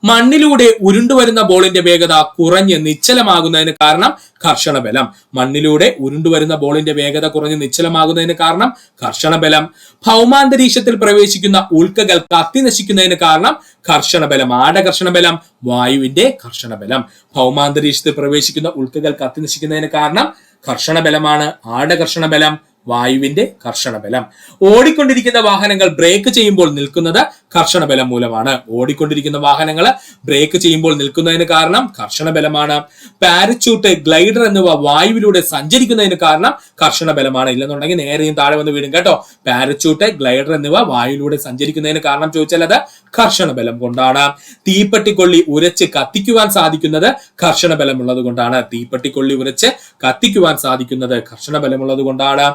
മണ്ണിലൂടെ ഉരുണ്ടുവരുന്ന ബോളിന്റെ വേഗത കുറഞ്ഞ് നിശ്ചലമാകുന്നതിന് കാരണം ഘർഷണ ബലം. മണ്ണിലൂടെ ഉരുണ്ടുവരുന്ന ബോളിന്റെ വേഗത കുറഞ്ഞ് നിശ്ചലമാകുന്നതിന് കാരണം ഘർഷണ ബലം. ഭൗമാന്തരീക്ഷത്തിൽ പ്രവേശിക്കുന്ന ഉൽക്കകൾ കത്തി നശിക്കുന്നതിന് കാരണം ഘർഷണ ബലം. ആരുടെ ഘർഷണ ബലം? വായുവിന്റെ ഘർഷണ ബലം. ഭൗമാന്തരീക്ഷത്തിൽ പ്രവേശിക്കുന്ന ഉൽക്കകൾ കത്തി നശിക്കുന്നതിന് കാരണം ഘർഷണ ബലമാണ്. ആരുടെ ഘർഷണ ബലം? വായുവിന്റെ ഘർഷണ ബലം. ഓടിക്കൊണ്ടിരിക്കുന്ന വാഹനങ്ങൾ ബ്രേക്ക് ചെയ്യുമ്പോൾ നിൽക്കുന്നത് ഘർഷണ ബലം മൂലമാണ്. ഓടിക്കൊണ്ടിരിക്കുന്ന വാഹനങ്ങൾ ബ്രേക്ക് ചെയ്യുമ്പോൾ നിൽക്കുന്നതിന് കാരണം ഘർഷണ ബലമാണ്. പാരച്യൂട്ട്, ഗ്ലൈഡർ എന്നിവ വായുവിലൂടെ സഞ്ചരിക്കുന്നതിന് കാരണം ഘർഷണ ബലമാണ്. ഇല്ലെന്നുണ്ടെങ്കിൽ നേരെയും താഴെ വന്ന് വീടും കേട്ടോ. പാരച്യൂട്ട്, ഗ്ലൈഡർ എന്നിവ വായുവിലൂടെ സഞ്ചരിക്കുന്നതിന് കാരണം ചോദിച്ചാൽ അത് ഘർഷണ ബലം കൊണ്ടാണ്. തീപ്പെട്ടിക്കൊള്ളി ഉരച്ച് കത്തിക്കുവാൻ സാധിക്കുന്നത് ഘർഷണ ബലമുള്ളത് കൊണ്ടാണ്. തീപ്പെട്ടിക്കൊള്ളി ഉരച്ച് കത്തിക്കുവാൻ സാധിക്കുന്നത് ഘർഷണ ബലമുള്ളത് കൊണ്ടാണ്.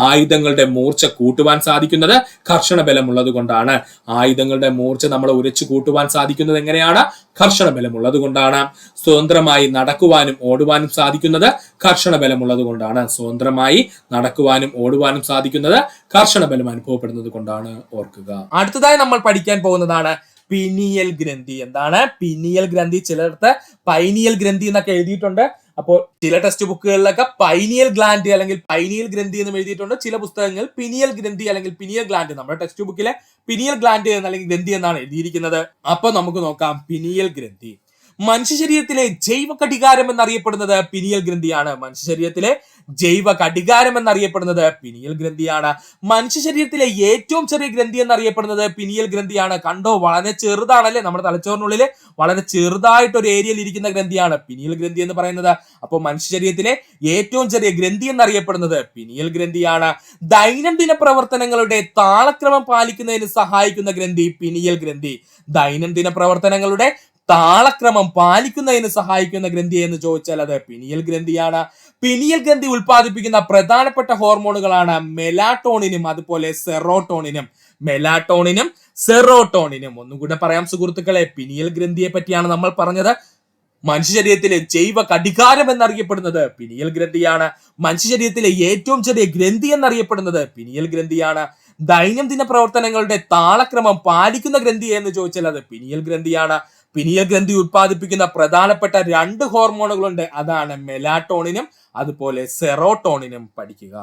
ആയുധങ്ങളുടെ മൂർച്ച കൂട്ടുവാൻ സാധിക്കുന്നത് ഘർഷണ ബലമുള്ളത് കൊണ്ടാണ്. ആയുധങ്ങളുടെ മൂർച്ച നമ്മൾ ഉരച്ചു കൂട്ടുവാൻ സാധിക്കുന്നത് എങ്ങനെയാണ്? ഘർഷണ ബലമുള്ളത് കൊണ്ടാണ്. സ്വതന്ത്രമായി നടക്കുവാനും ഓടുവാനും സാധിക്കുന്നത് ഘർഷണ ബലമുള്ളത് കൊണ്ടാണ്. സ്വതന്ത്രമായി നടക്കുവാനും ഓടുവാനും സാധിക്കുന്നത് ഘർഷണ ബലം അനുഭവപ്പെടുന്നത് കൊണ്ടാണ്. ഓർക്കുക, അടുത്തതായി നമ്മൾ പഠിക്കാൻ പോകുന്നതാണ് പിനിയൽ ഗ്രന്ഥി. എന്താണ് പിനിയൽ ഗ്രന്ഥി? ചിലടത്ത് പൈനിയൽ ഗ്രന്ഥി എന്നൊക്കെ എഴുതിയിട്ടുണ്ട്. അപ്പോൾ ചില ടെക്സ്റ്റ് ബുക്കുകളിലൊക്കെ പൈനിയൽ ഗ്ലാൻഡ് അല്ലെങ്കിൽ പൈനിയൽ ഗ്രന്ഥി എന്ന് എഴുതിയിട്ടുണ്ട്. ചില പുസ്തകങ്ങൾ പിനിയൽ ഗ്രന്ഥി അല്ലെങ്കിൽ പിനിയൽ ഗ്ലാൻഡ്, നമ്മുടെ ടെക്സ്റ്റ് ബുക്കിലെ പിനിയൽ ഗ്ലാൻഡ് അല്ലെങ്കിൽ ഗ്രന്ഥി എന്നാണ് എഴുതിയിരിക്കുന്നത്. അപ്പൊ നമുക്ക് നോക്കാം പിനിയൽ ഗ്രന്ഥി. മനുഷ്യ ശരീരത്തിലെ ജൈവ ഘടികാരം എന്നറിയപ്പെടുന്നത് പിനിയൽ ഗ്രന്ഥിയാണ്. മനുഷ്യ ശരീരത്തിലെ ജൈവ ഘടികാരം എന്നറിയപ്പെടുന്നത് പിനിയൽ ഗ്രന്ഥിയാണ്. മനുഷ്യ ശരീരത്തിലെ ഏറ്റവും ചെറിയ ഗ്രന്ഥി എന്നറിയപ്പെടുന്നത് പിനിയൽ ഗ്രന്ഥിയാണ്. കണ്ടോ, വളരെ ചെറുതാണല്ലേ, നമ്മുടെ തലച്ചോറിനുള്ളിൽ വളരെ ചെറുതായിട്ട് ഒരു ഏരിയയിൽ ഇരിക്കുന്ന ഗ്രന്ഥിയാണ് പിനിയൽ ഗ്രന്ഥി എന്ന് പറയുന്നത്. അപ്പോൾ മനുഷ്യ ശരീരത്തിലെ ഏറ്റവും ചെറിയ ഗ്രന്ഥി എന്നറിയപ്പെടുന്നത് പിനിയൽ ഗ്രന്ഥിയാണ്. ദൈനംദിന പ്രവർത്തനങ്ങളുടെ താളക്രമം പാലിക്കുന്നതിന് സഹായിക്കുന്ന ഗ്രന്ഥി പിനിയൽ ഗ്രന്ഥി. ദൈനംദിന പ്രവർത്തനങ്ങളുടെ താളക്രമം പാലിക്കുന്നതിന് സഹായിക്കുന്ന ഗ്രന്ഥി എന്ന് ചോദിച്ചാൽ അത് പിനിയൽ ഗ്രന്ഥിയാണ്. പിനിയൽ ഗ്രന്ഥി ഉൽപ്പാദിപ്പിക്കുന്ന പ്രധാനപ്പെട്ട ഹോർമോണുകളാണ് മെലാറ്റോണിനും അതുപോലെ സെറോട്ടോണിനും. മെലാറ്റോണിനും സെറോട്ടോണിനും. ഒന്നും കൂടെ പറയാം സുഹൃത്തുക്കളെ, പിനിയൽ ഗ്രന്ഥിയെ പറ്റിയാണ് നമ്മൾ പറഞ്ഞത്. മനുഷ്യ ശരീരത്തിലെ ജൈവ ഘടികാരം എന്നറിയപ്പെടുന്നത് പിനിയൽ ഗ്രന്ഥിയാണ്. മനുഷ്യ ശരീരത്തിലെ ഏറ്റവും ചെറിയ ഗ്രന്ഥി എന്നറിയപ്പെടുന്നത് പിനിയൽ ഗ്രന്ഥിയാണ്. ദൈനംദിന പ്രവർത്തനങ്ങളുടെ താളക്രമം പാലിക്കുന്ന ഗ്രന്ഥി എന്ന് ചോദിച്ചാൽ അത് പിനിയൽ ഗ്രന്ഥിയാണ്. പിനിയൽ ഗ്രന്ഥി ഉത്പാദിപ്പിക്കുന്ന പ്രധാനപ്പെട്ട 2 ഹോർമോണുകളുണ്ട്. അതാണ് മെലാറ്റോണിനും അതുപോലെ സെറോട്ടോണിനും. പഠിക്കുക.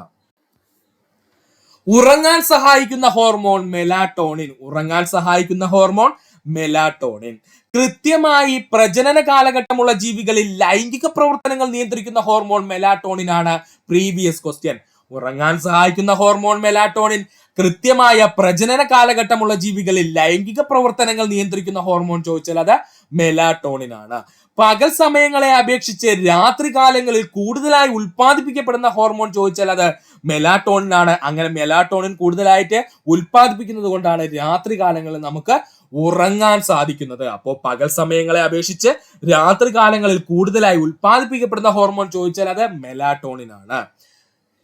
ഉറങ്ങാൻ സഹായിക്കുന്ന ഹോർമോൺ മെലാറ്റോണിൻ. ഉറങ്ങാൻ സഹായിക്കുന്ന ഹോർമോൺ മെലാറ്റോണിൻ. കൃത്യമായി പ്രജനന കാലഘട്ടമുള്ള ജീവികളിൽ ലൈംഗിക പ്രവർത്തനങ്ങൾ നിയന്ത്രിക്കുന്ന ഹോർമോൺ മെലാറ്റോണിൻ ആണ്. Previous question. ഉറങ്ങാൻ സഹായിക്കുന്ന ഹോർമോൺ മെലാറ്റോണിൻ. കൃത്യമായ പ്രജനന കാലഘട്ടമുള്ള ജീവികളിൽ ലൈംഗിക പ്രവർത്തനങ്ങൾ നിയന്ത്രിക്കുന്ന ഹോർമോൺ ചോദിച്ചാൽ അത് മെലാറ്റോണിൻ ആണ്. പകൽ സമയങ്ങളെ അപേക്ഷിച്ച് രാത്രി കാലങ്ങളിൽ കൂടുതലായി ഉൽപ്പാദിപ്പിക്കപ്പെടുന്ന ഹോർമോൺ ചോദിച്ചാൽ അത് മെലാറ്റോണിൻ ആണ്. അങ്ങനെ മെലാറ്റോണിൻ കൂടുതലായിട്ട് ഉൽപ്പാദിപ്പിക്കുന്നത് കൊണ്ടാണ് രാത്രി കാലങ്ങളിൽ നമുക്ക് ഉറങ്ങാൻ സാധിക്കുന്നത്. അപ്പോൾ പകൽ സമയങ്ങളെ അപേക്ഷിച്ച് രാത്രി കാലങ്ങളിൽ കൂടുതലായി ഉൽപ്പാദിപ്പിക്കപ്പെടുന്ന ഹോർമോൺ ചോദിച്ചാൽ അത് മെലാറ്റോണിൻ ആണ്.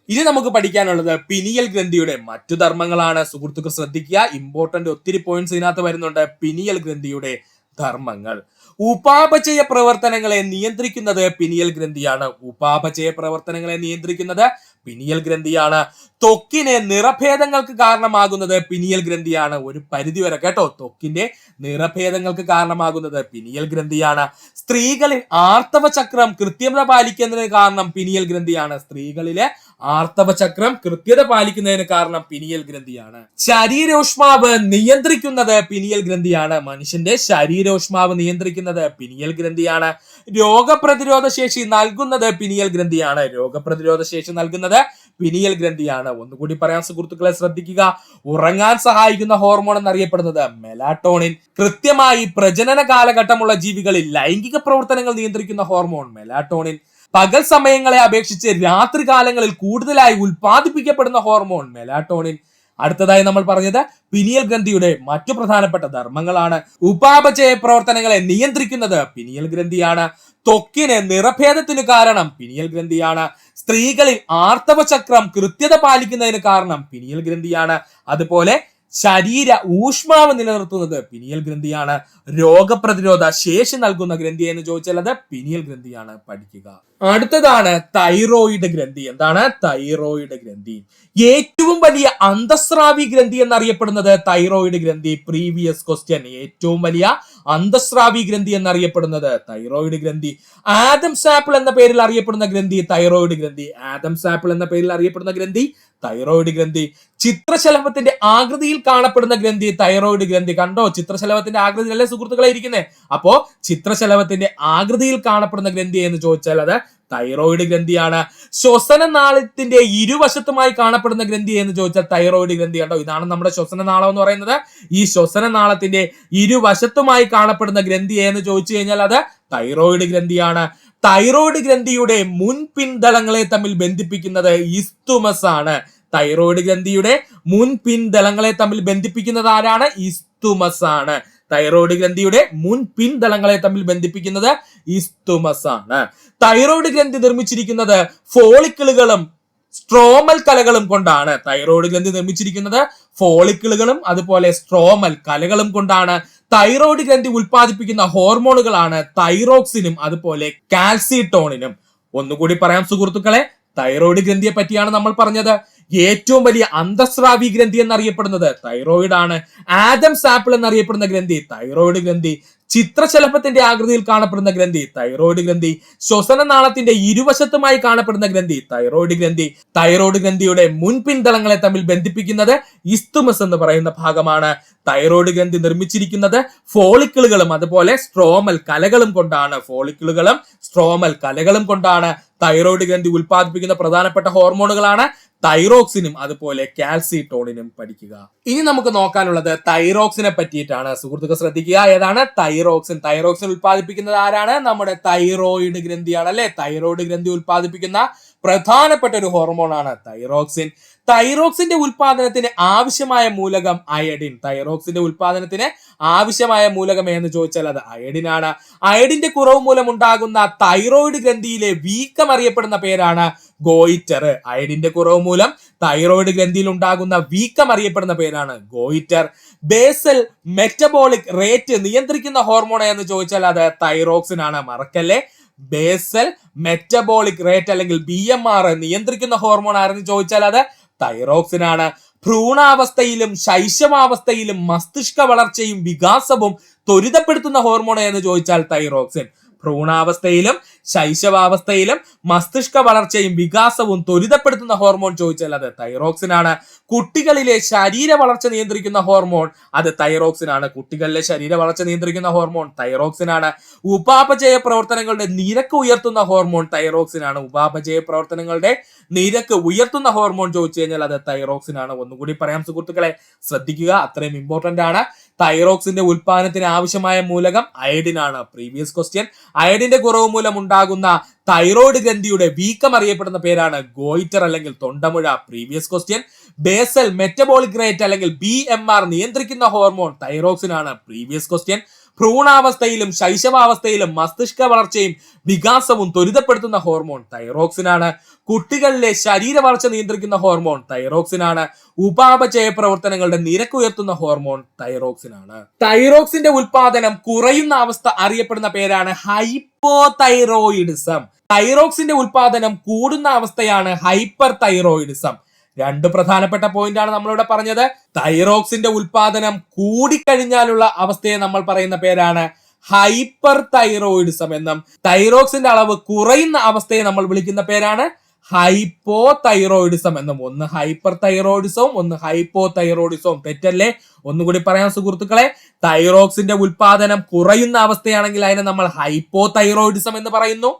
ഇനി നമുക്ക് പഠിക്കാനുള്ളത് പിനിയൽ ഗ്രന്ഥിയുടെ മറ്റു ധർമ്മങ്ങളാണ്. സുഹൃത്തുക്കൾ ശ്രദ്ധിക്കുക, ഇമ്പോർട്ടന്റ് ഒത്തിരി പോയിന്റ്സ് ഇതിനകത്ത് വരുന്നുണ്ട്. പിനിയൽ ഗ്രന്ഥിയുടെ ധർമ്മങ്ങൾ. ഉപാപചയ പ്രവർത്തനങ്ങളെ നിയന്ത്രിക്കുന്നത് പിനിയൽ ഗ്രന്ഥിയാണ്. ഉപാപചയ പ്രവർത്തനങ്ങളെ നിയന്ത്രിക്കുന്നത് പിനിയൽ ഗ്രന്ഥിയാണ്. ത്വക്കിന് നിറഭേദങ്ങൾക്ക് കാരണമാകുന്നത് പിനിയൽ ഗ്രന്ഥിയാണ്. ഒരു പരിധി വരെ കേട്ടോ, ത്വക്കിന്റെ നിറഭേദങ്ങൾക്ക് കാരണമാകുന്നത് പിനിയൽ ഗ്രന്ഥിയാണ്. സ്ത്രീകളിൽ ആർത്തവ ചക്രം കൃത്യത പാലിക്കുന്നതിന് കാരണം പിനിയൽ ഗ്രന്ഥിയാണ്. സ്ത്രീകളിലെ ആർത്തവ ചക്രം കൃത്യത പാലിക്കുന്നതിന് കാരണം പിനിയൽ ഗ്രന്ഥിയാണ്. ശരീരോഷ്മാവ് നിയന്ത്രിക്കുന്നത് പിനിയൽ ഗ്രന്ഥിയാണ്. മനുഷ്യന്റെ ശരീരോഷ്മാവ് നിയന്ത്രിക്കുന്നത് പിനിയൽ ഗ്രന്ഥിയാണ്. രോഗപ്രതിരോധ ശേഷി നൽകുന്നത് പിനിയൽ ഗ്രന്ഥിയാണ്. രോഗപ്രതിരോധ ശേഷി നൽകുന്നത് പിനിയൽ ഗ്രന്ഥിയാണ്. ഒന്നുകൂടി പറയാൻ സുഹൃത്തുക്കളെ ശ്രദ്ധിക്കുക. ഉറങ്ങാൻ സഹായിക്കുന്ന ഹോർമോൺ എന്നറിയപ്പെടുന്നത് മെലാറ്റോണിൻ. കൃത്യമായി പ്രജനന കാലഘട്ടമുള്ള ജീവികളിൽ ലൈംഗിക പ്രവർത്തനങ്ങൾ നിയന്ത്രിക്കുന്ന ഹോർമോൺ മെലാറ്റോണിൻ. പകൽ സമയങ്ങളെ അപേക്ഷിച്ച് രാത്രി കാലങ്ങളിൽ കൂടുതലായി ഉൽപ്പാദിപ്പിക്കപ്പെടുന്ന ഹോർമോൺ മെലാറ്റോണിൻ. അടുത്തതായി നമ്മൾ പറഞ്ഞത് പിനിയൽ ഗ്രന്ഥിയുടെ മറ്റു പ്രധാനപ്പെട്ട ധർമ്മങ്ങളാണ്. ഉപാപചയ പ്രവർത്തനങ്ങളെ നിയന്ത്രിക്കുന്നത് പിനിയൽ ഗ്രന്ഥിയാണ്. ത്വക്കിന് നിറഭേദത്തിന് കാരണം പിനിയൽ ഗ്രന്ഥിയാണ്. സ്ത്രീകളിൽ ആർത്തവ ചക്രം കൃത്യത പാലിക്കുന്നതിന് കാരണം പിനിയൽ ഗ്രന്ഥിയാണ്. അതുപോലെ ശരീര ഊഷ്മാവ് നിലനിർത്തുന്നത് പിനിയൽ ഗ്രന്ഥിയാണ്. രോഗപ്രതിരോധ ശേഷി നൽകുന്ന ഗ്രന്ഥി എന്ന് ചോദിച്ചാൽ അത് പിനിയൽ ഗ്രന്ഥിയാണ്. പഠിക്കുക. അടുത്തതാണ് തൈറോയിഡ് ഗ്രന്ഥി. എന്താണ് തൈറോയിഡ് ഗ്രന്ഥി? ഏറ്റവും വലിയ അന്തസ്രാവി ഗ്രന്ഥി എന്നറിയപ്പെടുന്നത് തൈറോയിഡ് ഗ്രന്ഥി. Previous question. ഏറ്റവും വലിയ അന്തസ്രാവി ഗ്രന്ഥി എന്നറിയപ്പെടുന്നത് തൈറോയിഡ് ഗ്രന്ഥി. ആദംസ് ആപ്പിൾ എന്ന പേരിൽ അറിയപ്പെടുന്ന ഗ്രന്ഥി തൈറോയിഡ് ഗ്രന്ഥി. ആദംസ് ആപ്പിൾ എന്ന പേരിൽ അറിയപ്പെടുന്ന ഗ്രന്ഥി തൈറോയിഡ് ഗ്രന്ഥി. ചിത്രശലഭത്തിന്റെ ആകൃതിയിൽ കാണപ്പെടുന്ന ഗ്രന്ഥി തൈറോയിഡ് ഗ്രന്ഥി. കണ്ടോ, ചിത്രശലഭത്തിന്റെ ആകൃതിയിലല്ലേ സുഹൃത്തുക്കളെ ഇരിക്കുന്നത്? അപ്പോ ചിത്രശലഭത്തിന്റെ ആകൃതിയിൽ കാണപ്പെടുന്ന ഗ്രന്ഥി എന്ന് ചോദിച്ചാൽ അത് തൈറോയിഡ് ഗ്രന്ഥിയാണ്. ശ്വസന നാളത്തിന്റെ ഇരുവശത്തുമായി കാണപ്പെടുന്ന ഗ്രന്ഥി എന്ന് ചോദിച്ചാൽ തൈറോയിഡ് ഗ്രന്ഥി. കണ്ടോ, ഇതാണ് നമ്മുടെ ശ്വസന നാളം എന്ന് പറയുന്നത്. ഈ ശ്വസന നാളത്തിന്റെ ഇരുവശത്തുമായി കാണപ്പെടുന്ന ഗ്രന്ഥി എന്ന് ചോദിച്ചു കഴിഞ്ഞാൽ അത് തൈറോയിഡ് ഗ്രന്ഥിയാണ്. തൈറോയിഡ് ഗ്രന്ഥിയുടെ മുൻപിൻതളങ്ങളെ തമ്മിൽ ബന്ധിപ്പിക്കുന്നത് ഇസ്തുമസ് ആണ്. തൈറോയിഡ് ഗ്രന്ഥിയുടെ മുൻപിൻതളങ്ങളെ തമ്മിൽ ബന്ധിപ്പിക്കുന്നത് ആരാണ്? ഇസ്തുമസ് ആണ്. തൈറോയിഡ് ഗ്രന്ഥിയുടെ മുൻപിൻതളങ്ങളെ തമ്മിൽ ബന്ധിപ്പിക്കുന്നത് ഇസ്തുമസ് ആണ്. തൈറോയിഡ് ഗ്രന്ഥി നിർമ്മിച്ചിരിക്കുന്നത് ഫോളിക്കിളുകളും സ്ട്രോമൽ കലകളും കൊണ്ടാണ്. തൈറോയിഡ് ഗ്രന്ഥി നിർമ്മിച്ചിരിക്കുന്നത് ഫോളിക്കിളുകളും അതുപോലെ സ്ട്രോമൽ കലകളും കൊണ്ടാണ്. തൈറോയിഡ് ഗ്രന്ഥി ഉൽപ്പാദിപ്പിക്കുന്ന ഹോർമോണുകളാണ് തൈറോക്സിനും അതുപോലെ കാൽസിട്ടോണിനും. ഒന്നുകൂടി പറയാം സുഹൃത്തുക്കളെ, തൈറോയിഡ് ഗ്രന്ഥിയെ പറ്റിയാണ് നമ്മൾ പറഞ്ഞത്. ഏറ്റവും വലിയ അന്തസ്രാവി ഗ്രന്ഥി എന്നറിയപ്പെടുന്നത് തൈറോയിഡ് ആണ്. ആദംസ് ആപ്പിൾ എന്നറിയപ്പെടുന്ന ഗ്രന്ഥി തൈറോയിഡ് ഗ്രന്ഥി. ചിത്രശലഭത്തിന്റെ ആകൃതിയിൽ കാണപ്പെടുന്ന ഗ്രന്ഥി തൈറോയിഡ് ഗ്രന്ഥി. ശ്വസന നാളത്തിന്റെ ഇരുവശത്തുമായി കാണപ്പെടുന്ന ഗ്രന്ഥി തൈറോയിഡ് ഗ്രന്ഥി. തൈറോയിഡ് ഗ്രന്ഥിയുടെ മുൻപിൻതളങ്ങളെ തമ്മിൽ ബന്ധിപ്പിക്കുന്നത് ഇസ്തുമസ് എന്ന് പറയുന്ന ഭാഗമാണ്. തൈറോയിഡ് ഗ്രന്ഥി നിർമ്മിച്ചിരിക്കുന്നത് ഫോളിക്കിളുകളും അതുപോലെ സ്ട്രോമൽ കലകളും കൊണ്ടാണ്. ഫോളിക്കിളുകളും സ്ട്രോമൽ കലകളും കൊണ്ടാണ്. തൈറോയിഡ് ഗ്രന്ഥി ഉൽപ്പാദിപ്പിക്കുന്ന പ്രധാനപ്പെട്ട ഹോർമോണുകളാണ് തൈറോക്സിനും അതുപോലെ കാൽസിട്ടോണിനും. പഠിക്കുക. ഇനി നമുക്ക് നോക്കാനുള്ളത് തൈറോക്സിനെ പറ്റിയിട്ടാണ്. സുഹൃത്തുക്കൾ ശ്രദ്ധിക്കുക. ഏതാണ് തൈറോക്സിൻ? തൈറോക്സിൻ ഉൽപ്പാദിപ്പിക്കുന്നത് ആരാണ്? നമ്മുടെ തൈറോയിഡ് ഗ്രന്ഥിയാണ് അല്ലെ. തൈറോയിഡ് ഗ്രന്ഥി ഉൽപ്പാദിപ്പിക്കുന്ന പ്രധാനപ്പെട്ട ഒരു ഹോർമോണാണ് തൈറോക്സിൻ. തൈറോക്സിന്റെ ഉൽപാദനത്തിന് ആവശ്യമായ മൂലകം അയഡിൻ. തൈറോക്സിന്റെ ഉൽപാദനത്തിന് ആവശ്യമായ മൂലകം എന്ന് ചോദിച്ചാൽ അത് അയഡിൻ ആണ്. അയഡിന്റെ കുറവ് മൂലം ഉണ്ടാകുന്ന തൈറോയിഡ് ഗ്രന്ഥിയിലെ വീക്കം അറിയപ്പെടുന്ന പേരാണ് ഗോയിറ്റർ. അയഡിന്റെ കുറവ് മൂലം തൈറോയിഡ് ഗ്രന്ഥിയിൽ ഉണ്ടാകുന്ന വീക്കം അറിയപ്പെടുന്ന പേരാണ് ഗോയിറ്റർ. ബേസൽ മെറ്റബോളിക് റേറ്റ് നിയന്ത്രിക്കുന്ന ഹോർമോൺ എന്ന് ചോദിച്ചാൽ അത് തൈറോക്സിൻ ആണ്. മറക്കല്ലേ, ബേസൽ മെറ്റബോളിക് റേറ്റ് അല്ലെങ്കിൽ BMR നിയന്ത്രിക്കുന്ന ഹോർമോൺ ആരെന്ന് ചോദിച്ചാൽ അത് തൈറോക്സിൻ ആണ്. ഭ്രൂണാവസ്ഥയിലും ശൈശവാവസ്ഥയിലും മസ്തിഷ്ക വളർച്ചയും വികാസവും ത്വരിതപ്പെടുത്തുന്ന ഹോർമോൺ എന്ന് ചോദിച്ചാൽ തൈറോക്സിൻ. ഭ്രൂണാവസ്ഥയിലും ശൈശവാവസ്ഥയിലും മസ്തിഷ്ക വളർച്ചയും വികാസവും ത്വരിതപ്പെടുത്തുന്ന ഹോർമോൺ ചോദിച്ചാൽ അത് തൈറോക്സിൻ ആണ്. കുട്ടികളിലെ ശരീര വളർച്ച നിയന്ത്രിക്കുന്ന ഹോർമോൺ അത് തൈറോക്സിൻ ആണ്. കുട്ടികളിലെ ശരീര വളർച്ച നിയന്ത്രിക്കുന്ന ഹോർമോൺ തൈറോക്സിൻ ആണ്. ഉപാപചയ പ്രവർത്തനങ്ങളുടെ നിരക്ക് ഉയർത്തുന്ന ഹോർമോൺ തൈറോക്സിൻ ആണ്. ഉപാപചയ പ്രവർത്തനങ്ങളുടെ നിരക്ക് ഉയർത്തുന്ന ഹോർമോൺ ചോദിച്ചു കഴിഞ്ഞാൽ അത് തൈറോക്സിൻ ആണ്. ഒന്നുകൂടി പറയാം സുഹൃത്തുക്കളെ, ശ്രദ്ധിക്കുക, അത്രയും ഇമ്പോർട്ടന്റ് ആണ്. തൈറോക്സിന്റെ ഉൽപാദനത്തിന് ആവശ്യമായ മൂലകം അയഡിൻ ആണ്. Previous question. അയഡിന്റെ കുറവ് മൂലം ഉണ്ടാകുന്ന തൈറോയിഡ് ഗ്രന്ഥിയുടെ വീക്കം അറിയപ്പെടുന്ന പേരാണ് ഗോയിറ്റർ അല്ലെങ്കിൽ തൊണ്ടമുഴ. Previous question. Basal metabolic rate അല്ലെങ്കിൽ BMR നിയന്ത്രിക്കുന്ന ഹോർമോൺ തൈറോക്സിൻ ആണ്. Previous question. ഭ്രൂണാവസ്ഥയിലും ശൈശവാവസ്ഥയിലും മസ്തിഷ്ക വളർച്ചയും വികാസവും ത്വരിതപ്പെടുത്തുന്ന ഹോർമോൺ തൈറോക്സിൻ ആണ്. കുട്ടികളിലെ ശരീര വളർച്ച നിയന്ത്രിക്കുന്ന ഹോർമോൺ തൈറോക്സിൻ ആണ്. ഉപാപചയ പ്രവർത്തനങ്ങളുടെ നിരക്ക് ഉയർത്തുന്ന ഹോർമോൺ തൈറോക്സിൻ ആണ്. തൈറോക്സിന്റെ ഉൽപാദനം കുറയുന്ന അവസ്ഥ അറിയപ്പെടുന്ന പേരാണ് ഹൈപ്പോതൈറോയിഡിസം. തൈറോക്സിന്റെ ഉൽപാദനം കൂടുന്ന അവസ്ഥയാണ് ഹൈപ്പർ തൈറോയിഡിസം. രണ്ട് പ്രധാനപ്പെട്ട പോയിന്റ് ആണ് നമ്മളിവിടെ പറഞ്ഞത്. തൈറോക്സിന്റെ ഉൽപാദനം കൂടിക്കഴിഞ്ഞാലുള്ള അവസ്ഥയെ നമ്മൾ പറയുന്ന പേരാണ് ഹൈപ്പർ തൈറോയിഡിസം എന്നും തൈറോക്സിന്റെ അളവ് കുറയുന്ന അവസ്ഥയെ നമ്മൾ വിളിക്കുന്ന പേരാണ് ഹൈപ്പോ തൈറോയിഡിസം എന്നും. ഒന്ന് ഹൈപ്പർ തൈറോയിഡിസവും ഒന്ന് ഹൈപ്പോ തൈറോയിഡിസവും തെറ്റല്ലേ? ഒന്നുകൂടി പറയാം സുഹൃത്തുക്കളെ, തൈറോക്സിന്റെ ഉൽപാദനം കുറയുന്ന അവസ്ഥയാണെങ്കിൽ അതിനെ നമ്മൾ ഹൈപ്പോ തൈറോയിഡിസം എന്ന് പറയുന്നു.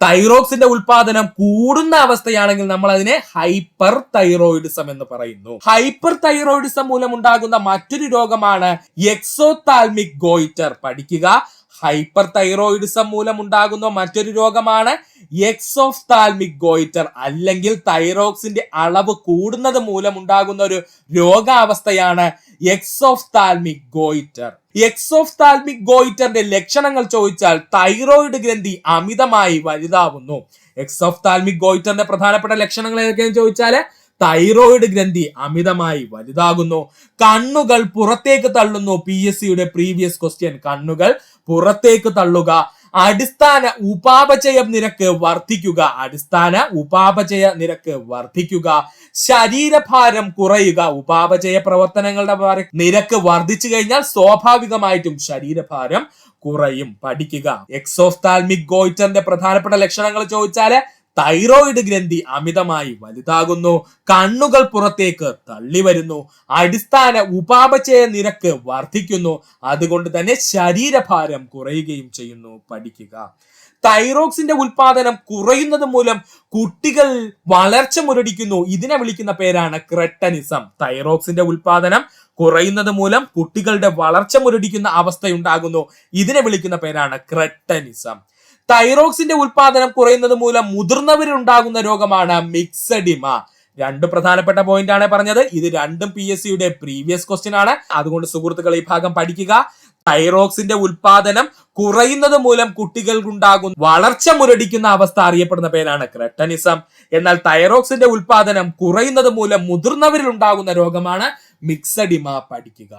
തൈറോക്സിന്റെ ഉൽപാദനം കൂടുന്ന അവസ്ഥയാണെങ്കിൽ നമ്മൾ അതിനെ ഹൈപ്പർ തൈറോയിഡിസം എന്ന് പറയുന്നു. ഹൈപ്പർ തൈറോയിഡിസം മൂലം ഉണ്ടാകുന്ന മറ്റൊരു രോഗമാണ് എക്സോതാൽമിക് ഗോയിറ്റർ. പഠിക്കുക, ഹൈപ്പർ തൈറോയിഡിസം മൂലം ഉണ്ടാകുന്ന മറ്റൊരു രോഗമാണ് എക്സോഫ്താൽമിക് ഗോയിറ്റർ, അല്ലെങ്കിൽ തൈറോക്സിന്റെ അളവ് കൂടുന്നത് മൂലം ഉണ്ടാകുന്ന ഒരു രോഗാവസ്ഥയാണ് എക്സോഫ്താൽമിക് ഗോയിറ്റർ. എക്സോഫ്താൽമിക് ഗോയിറ്ററിന്റെ ലക്ഷണങ്ങൾ ചോദിച്ചാൽ തൈറോയിഡ് ഗ്രന്ഥി അമിതമായി വലുതാവുന്നു. എക്സോഫ്താൽമിക് ഗോയിറ്ററിന്റെ പ്രധാനപ്പെട്ട ലക്ഷണങ്ങൾ ഏതൊക്കെയെന്ന് ചോദിച്ചാല് തൈറോയിഡ് ഗ്രന്ഥി അമിതമായി വലുതാകുന്നു, കണ്ണുകൾ പുറത്തേക്ക് തള്ളുന്നു. PSCയുടെ പ്രീവിയസ് ക്വസ്റ്റ്യൻ, കണ്ണുകൾ പുറത്തേക്ക് തള്ളുക, അടിസ്ഥാന ഉപാപചയ നിരക്ക് വർദ്ധിക്കുക, അടിസ്ഥാന ഉപാപചയ നിരക്ക് വർദ്ധിക്കുക, ശരീരഭാരം കുറയുക. ഉപാപചയ പ്രവർത്തനങ്ങളുടെ നിരക്ക് വർദ്ധിച്ചു കഴിഞ്ഞാൽ സ്വാഭാവികമായിട്ടും ശരീരഭാരം കുറയും. പഠിക്കുക, എക്സോഫ്താൽമിക് ഗോയിറ്ററിന്റെ പ്രധാനപ്പെട്ട ലക്ഷണങ്ങൾ ചോദിച്ചാല് തൈറോയിഡ് ഗ്രന്ഥി അമിതമായി വലുതാകുന്നു, കണ്ണുകൾ പുറത്തേക്ക് തള്ളി വരുന്നു, അടിസ്ഥാന ഉപാപചയ നിരക്ക് വർദ്ധിക്കുന്നു, അതുകൊണ്ട് തന്നെ ശരീരഭാരം കുറയുകയും ചെയ്യുന്നു. പഠിക്കുക, തൈറോക്സിന്റെ ഉൽപാദനം കുറയുന്നത് മൂലം കുട്ടികൾ വളർച്ച മുരടിക്കുന്നു. ഇതിനെ വിളിക്കുന്ന പേരാണ് ക്രെട്ടനിസം. തൈറോക്സിന്റെ ഉൽപാദനം കുറയുന്നത് മൂലം കുട്ടികളുടെ വളർച്ച മുരടിക്കുന്ന അവസ്ഥയുണ്ടാകുന്നു. ഇതിനെ വിളിക്കുന്ന പേരാണ് ക്രെട്ടനിസം. തൈറോക്സിന്റെ ഉൽപാദനം കുറയുന്നത് മൂലം മുതിർന്നവരുണ്ടാകുന്ന രോഗമാണ് മിക്സഡിമ. രണ്ട് പ്രധാനപ്പെട്ട പോയിന്റ് ആണ് പറഞ്ഞത്. ഇത് രണ്ടും PSCയുടെ പ്രീവിയസ് ക്വസ്റ്റ്യൻ ആണ്. അതുകൊണ്ട് സുഹൃത്തുക്കൾ ഈ ഭാഗം പഠിക്കുക. തൈറോക്സിന്റെ ഉൽപാദനം കുറയുന്നത് മൂലം കുട്ടികൾക്കുണ്ടാകുന്ന വളർച്ച മുരടിക്കുന്ന അവസ്ഥ അറിയപ്പെടുന്ന പേരാണ് ക്രെട്ടനിസം. എന്നാൽ തൈറോക്സിന്റെ ഉൽപാദനം കുറയുന്നത് മൂലം മുതിർന്നവരിൽ ഉണ്ടാകുന്ന രോഗമാണ് മിക്സഡിമ. പഠിക്കുക,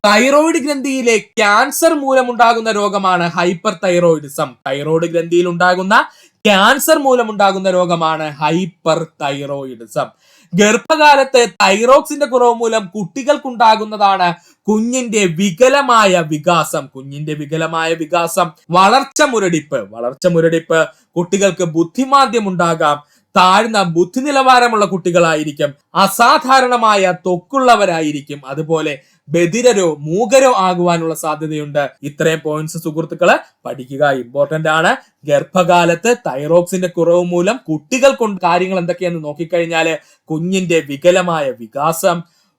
തൈറോയിഡ് ഗ്രന്ഥിയിലെ ക്യാൻസർ മൂലമുണ്ടാകുന്ന രോഗമാണ് ഹൈപ്പർ തൈറോയിഡിസം. തൈറോയിഡ് ഗ്രന്ഥിയിൽ ഉണ്ടാകുന്ന ക്യാൻസർ മൂലമുണ്ടാകുന്ന രോഗമാണ് ഹൈപ്പർ തൈറോയിഡിസം. ഗർഭകാലത്ത് തൈറോക്സിന്റെ കുറവ് മൂലം കുട്ടികൾക്കുണ്ടാകുന്നതാണ് കുഞ്ഞിന്റെ വികലമായ വികാസം. കുഞ്ഞിന്റെ വികലമായ വികാസം, വളർച്ച മുരടിപ്പ്, കുട്ടികൾക്ക് ബുദ്ധിമാന്ദ്യം ഉണ്ടാകാം, താഴ്ന്ന ബുദ്ധി നിലവാരമുള്ള കുട്ടികളായിരിക്കും, അസാധാരണമായ ത്വക്കുള്ളവരായിരിക്കും, അതുപോലെ ബധിരരോ മൂകരോ ആകുവാനുള്ള സാധ്യതയുണ്ട്. ഇത്രയും പോയിന്റ്സ് സുഹൃത്തുക്കള് പഠിക്കുക, ഇമ്പോർട്ടന്റ് ആണ്. ഗർഭകാലത്ത് തൈറോക്സിന്റെ കുറവ് മൂലം കുട്ടികൾക്കുണ്ട് കാര്യങ്ങൾ എന്തൊക്കെയാന്ന് നോക്കിക്കഴിഞ്ഞാല് കുഞ്ഞിന്റെ വികലമായ വികാസം,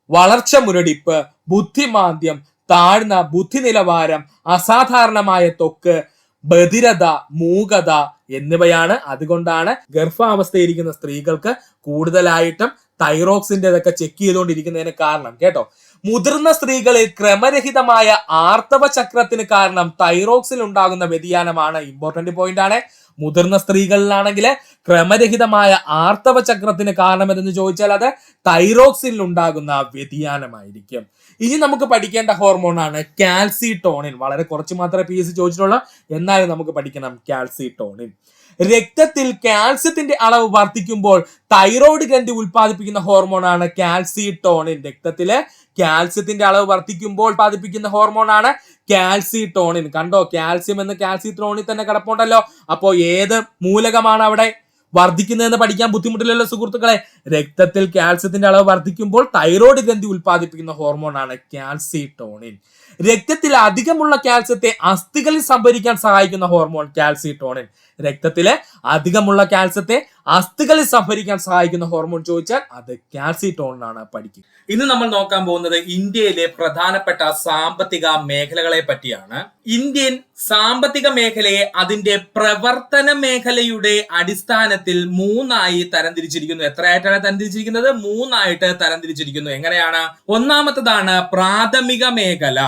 വളർച്ച മുരടിപ്പ്, ബുദ്ധിമാന്ദ്യം, താഴ്ന്ന ബുദ്ധി നിലവാരം, അസാധാരണമായ ത്വക്ക്, ബധിരത, മൂകത എന്നിവയാണ്. അതുകൊണ്ടാണ് ഗർഭാവസ്ഥയിരിക്കുന്ന സ്ത്രീകൾക്ക് കൂടുതലായിട്ടും തൈറോക്സിന്റെ ഇതൊക്കെ ചെക്ക് ചെയ്തുകൊണ്ടിരിക്കുന്നതിന് കാരണം കേട്ടോ. മുതിർന്ന സ്ത്രീകളിൽ ക്രമരഹിതമായ ആർത്തവ ചക്രത്തിന് കാരണം തൈറോക്സിൽ ഉണ്ടാകുന്ന വ്യതിയാനമാണ്. ഇമ്പോർട്ടന്റ് പോയിന്റ് ആണ്. മുതിർന്ന സ്ത്രീകളിലാണെങ്കിൽ ക്രമരഹിതമായ ആർത്തവ ചക്രത്തിന് കാരണം എന്തെന്ന് ചോദിച്ചാൽ അത് തൈറോക്സിൽ ഉണ്ടാകുന്ന വ്യതിയാനമായിരിക്കും. ഇനി നമുക്ക് പഠിക്കേണ്ട ഹോർമോണാണ് കാൽസിട്ടോണിൻ. വളരെ കുറച്ച് മാത്രമേ PSC ചോദിച്ചിട്ടുള്ളൂ, എന്നാലും നമുക്ക് പഠിക്കണം കാൽസിട്ടോണിൻ. രക്തത്തിൽ കാൽസ്യത്തിന്റെ അളവ് വർദ്ധിക്കുമ്പോൾ തൈറോയ്ഡ് ഗ്രന്ഥി ഉൽപ്പാദിപ്പിക്കുന്ന ഹോർമോണാണ് കാൽസിട്ടോണിൻ. രക്തത്തില് കാൽസ്യത്തിന്റെ അളവ് വർദ്ധിക്കുമ്പോൾ ഉൽപ്പാദിപ്പിക്കുന്ന ഹോർമോണാണ് കാൽസിട്ടോണിൻ. കണ്ടോ, കാൽസ്യം എന്ന് കാൽസിട്രോണിൽ തന്നെ കിടപ്പുണ്ടല്ലോ. അപ്പോ ഏത് മൂലകമാണ് അവിടെ വർദ്ധിക്കുന്നതെന്ന് പഠിക്കാൻ ബുദ്ധിമുട്ടില്ലല്ലോ സുഹൃത്തുക്കളെ. രക്തത്തിൽ കാൽസ്യത്തിന്റെ അളവ് വർദ്ധിക്കുമ്പോൾ തൈറോയ്ഡ് ഗ്രന്ഥി ഉൽപ്പാദിപ്പിക്കുന്ന ഹോർമോണാണ് കാൽസിട്ടോണിൻ. രക്തത്തിൽ അധികമുള്ള കാൽസ്യത്തെ അസ്ഥികളിൽ സംഭരിക്കാൻ സഹായിക്കുന്ന ഹോർമോൺ കാൽസിട്ടോണിൻ. രക്തത്തിലെ അധികമുള്ള കാൽസ്യത്തെ അസ്ഥികളിൽ സംഭരിക്കാൻ സഹായിക്കുന്ന ഹോർമോൺ ചോദിച്ചാൽ അത് കാൽസിട്ടോണിൻ ആണ്. പഠിക്കുക. ഇന്ന് നമ്മൾ നോക്കാൻ പോകുന്നത് ഇന്ത്യയിലെ പ്രധാനപ്പെട്ട സാമ്പത്തിക മേഖലകളെ പറ്റിയാണ്. ഇന്ത്യൻ സാമ്പത്തിക മേഖലയെ അതിന്റെ പ്രവർത്തന മേഖലയുടെ അടിസ്ഥാനത്തിൽ മൂന്നായി തരംതിരിച്ചിരിക്കുന്നു. എത്രയായിട്ടാണ് തരംതിരിച്ചിരിക്കുന്നത്? മൂന്നായിട്ട് തരംതിരിച്ചിരിക്കുന്നു. എങ്ങനെയാണ്? ഒന്നാമത്തതാണ് പ്രാഥമിക മേഖല,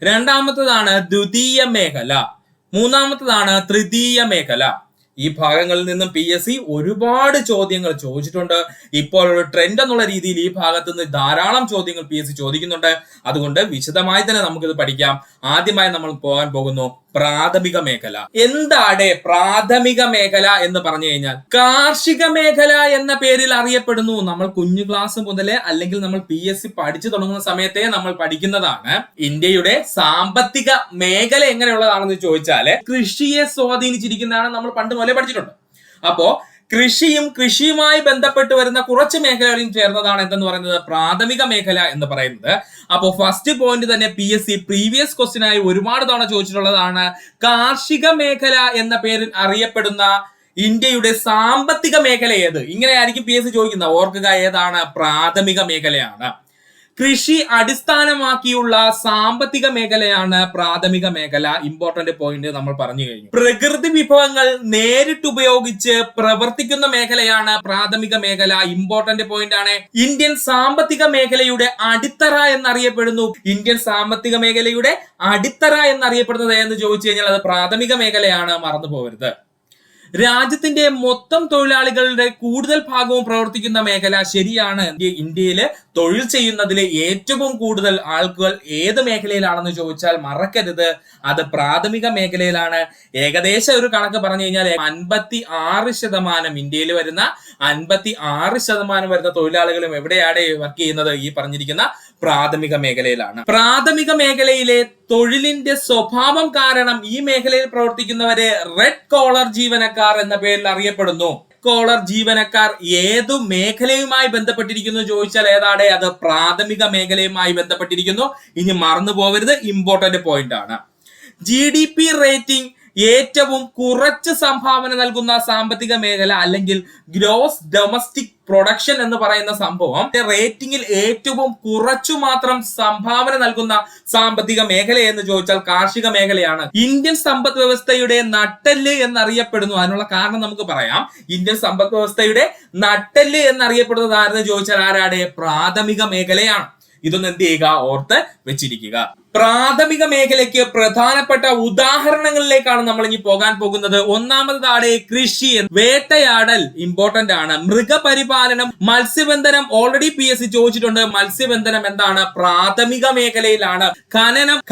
രണ്ടാമത്തതാണ് ദ്വിതീയ മേഖല, മൂന്നാമത്തതാണ് തൃതീയ മേഖല. ഈ ഭാഗങ്ങളിൽ നിന്നും PSC ഒരുപാട് ചോദ്യങ്ങൾ ചോദിച്ചിട്ടുണ്ട്. ഇപ്പോൾ ഒരു ട്രെൻഡ് എന്നുള്ള രീതിയിൽ ഈ ഭാഗത്ത് നിന്ന് ധാരാളം ചോദ്യങ്ങൾ PSC ചോദിക്കുന്നുണ്ട്. അതുകൊണ്ട് വിശദമായി തന്നെ നമുക്കിത് പഠിക്കാം. ആദ്യമായി നമ്മൾ പോകാൻ പോകുന്നു പ്രാഥമിക മേഖല. എന്താണ് പ്രാഥമിക മേഖല എന്ന് പറഞ്ഞു കഴിഞ്ഞാൽ കാർഷിക മേഖല എന്ന പേരിൽ അറിയപ്പെടുന്നു. നമ്മൾ കുഞ്ഞു ക്ലാസ് മുതലേ അല്ലെങ്കിൽ നമ്മൾ PSC പഠിച്ചു തുടങ്ങുന്ന സമയത്തെ നമ്മൾ പഠിക്കുന്നതാണ്. ഇന്ത്യയുടെ സാമ്പത്തിക മേഖല എങ്ങനെയുള്ളതാണെന്ന് ചോദിച്ചാല് കൃഷിയെ സ്വാധീനിച്ചിരിക്കുന്നതാണ്. നമ്മൾ പണ്ട് മുതലേ പഠിച്ചിട്ടുണ്ട്. അപ്പോ കൃഷിയുമായി ബന്ധപ്പെട്ട് വരുന്ന കുറച്ച് മേഖലകളും ചേർന്നതാണ് എന്തെന്ന് പറയുന്നത് പ്രാഥമിക മേഖല എന്ന് പറയുന്നത്. അപ്പോൾ ഫസ്റ്റ് പോയിന്റ് തന്നെ PSC പ്രീവിയസ് ക്വസ്റ്റ്യൻ ആയി ഒരുപാട് തവണ ചോദിച്ചിട്ടുള്ളതാണ്. കാർഷിക മേഖല എന്ന പേരിൽ അറിയപ്പെടുന്ന ഇന്ത്യയുടെ സാമ്പത്തിക മേഖല ഏത്? ഇങ്ങനെയായിരിക്കും PSC ചോദിക്കുന്നത്. ഓർക്കുക, ഏതാണ്? പ്രാഥമിക മേഖലയാണ്. കൃഷി അടിസ്ഥാനമാക്കിയുള്ള സാമ്പത്തിക മേഖലയാണ് പ്രാഥമിക മേഖല. ഇമ്പോർട്ടന്റ് പോയിന്റ് നമ്മൾ പറഞ്ഞു കഴിഞ്ഞു. പ്രകൃതി വിഭവങ്ങൾ നേരിട്ട് ഉപയോഗിച്ച് പ്രവർത്തിക്കുന്ന മേഖലയാണ് പ്രാഥമിക മേഖല. ഇമ്പോർട്ടന്റ് പോയിന്റ് ആണ്. ഇന്ത്യൻ സാമ്പത്തിക മേഖലയുടെ അടിത്തറ എന്നറിയപ്പെടുന്നു. ഇന്ത്യൻ സാമ്പത്തിക മേഖലയുടെ അടിത്തറ എന്നറിയപ്പെടുന്നത് എന്ന് ചോദിച്ചു കഴിഞ്ഞാൽ അത് പ്രാഥമിക മേഖലയാണ്. മറന്നു പോകരുത്. രാജ്യത്തിന്റെ മൊത്തം തൊഴിലാളികളുടെ കൂടുതൽ ഭാഗവും പ്രവർത്തിക്കുന്ന മേഖല. ശരിയാണ്. ഇന്ത്യയിൽ തൊഴിൽ ചെയ്യുന്നതിൽ ഏറ്റവും കൂടുതൽ ആളുകൾ ഏത് മേഖലയിലാണെന്ന് ചോദിച്ചാൽ മറക്കരുത്, അത് പ്രാഥമിക മേഖലയിലാണ്. ഏകദേശം ഒരു കണക്ക് പറഞ്ഞു കഴിഞ്ഞാൽ 56% ഇന്ത്യയിൽ വരുന്ന 56% വരുന്ന തൊഴിലാളികളും എവിടെയാണ് വർക്ക് ചെയ്യുന്നത്? ഈ പറഞ്ഞിരിക്കുന്ന പ്രാഥമിക മേഖലയിലാണ്. പ്രാഥമിക മേഖലയിലെ തൊഴിലിന്റെ സ്വഭാവം കാരണം ഈ മേഖലയിൽ പ്രവർത്തിക്കുന്നവരെ റെഡ് കോളർ ജീവനക്കാർ എന്ന പേരിൽ അറിയപ്പെടുന്നു. കോളർ ജീവനക്കാർ ഏതു മേഖലയുമായി ബന്ധപ്പെട്ടിരിക്കുന്നു ചോദിച്ചാൽ ഏതാണ്? അത് പ്രാഥമിക മേഖലയുമായി ബന്ധപ്പെട്ടിരിക്കുന്നു. ഇനി മറന്നു പോകരുത്, ഇമ്പോർട്ടന്റ് പോയിന്റ് ആണ്. GDP റേറ്റിംഗ് ഏറ്റവും കുറച്ച് സംഭാവന നൽകുന്ന സാമ്പത്തിക മേഖല അല്ലെങ്കിൽ ഗ്രോസ് ഡൊമസ്റ്റിക് പ്രൊഡക്ഷൻ എന്ന് പറയുന്ന സംഭവം റേറ്റിംഗിൽ ഏറ്റവും കുറച്ചു മാത്രം സംഭാവന നൽകുന്ന സാമ്പത്തിക മേഖല എന്ന് ചോദിച്ചാൽ കാർഷിക മേഖലയാണ്. ഇന്ത്യൻ സമ്പദ് വ്യവസ്ഥയുടെ നട്ടെല്ല് എന്നറിയപ്പെടുന്നു. അതിനുള്ള കാരണം നമുക്ക് പറയാം. ഇന്ത്യൻ സമ്പദ് വ്യവസ്ഥയുടെ നട്ടെല്ല് എന്നറിയപ്പെടുന്നത് ആരെന്ന് ചോദിച്ചാൽ ആരാണ്? പ്രാഥമിക മേഖലയാണ്. ഇതൊന്ന് എന്ത് ചെയ്യുക? ഓർത്ത് വെച്ചിരിക്കുക. പ്രാഥമിക മേഖലയ്ക്ക് പ്രധാനപ്പെട്ട ഉദാഹരണങ്ങളിലേക്കാണ് നമ്മൾ ഇനി പോകാൻ പോകുന്നത്. ഒന്നാമതാണ് കൃഷി, വേട്ടയാടൽ ഇമ്പോർട്ടന്റ് ആണ്. മൃഗപരിപാലനം, മത്സ്യബന്ധനം ഓൾറെഡി PSC ചോദിച്ചിട്ടുണ്ട്. മത്സ്യബന്ധനം എന്താണ്? പ്രാഥമിക മേഖലയിലാണ്.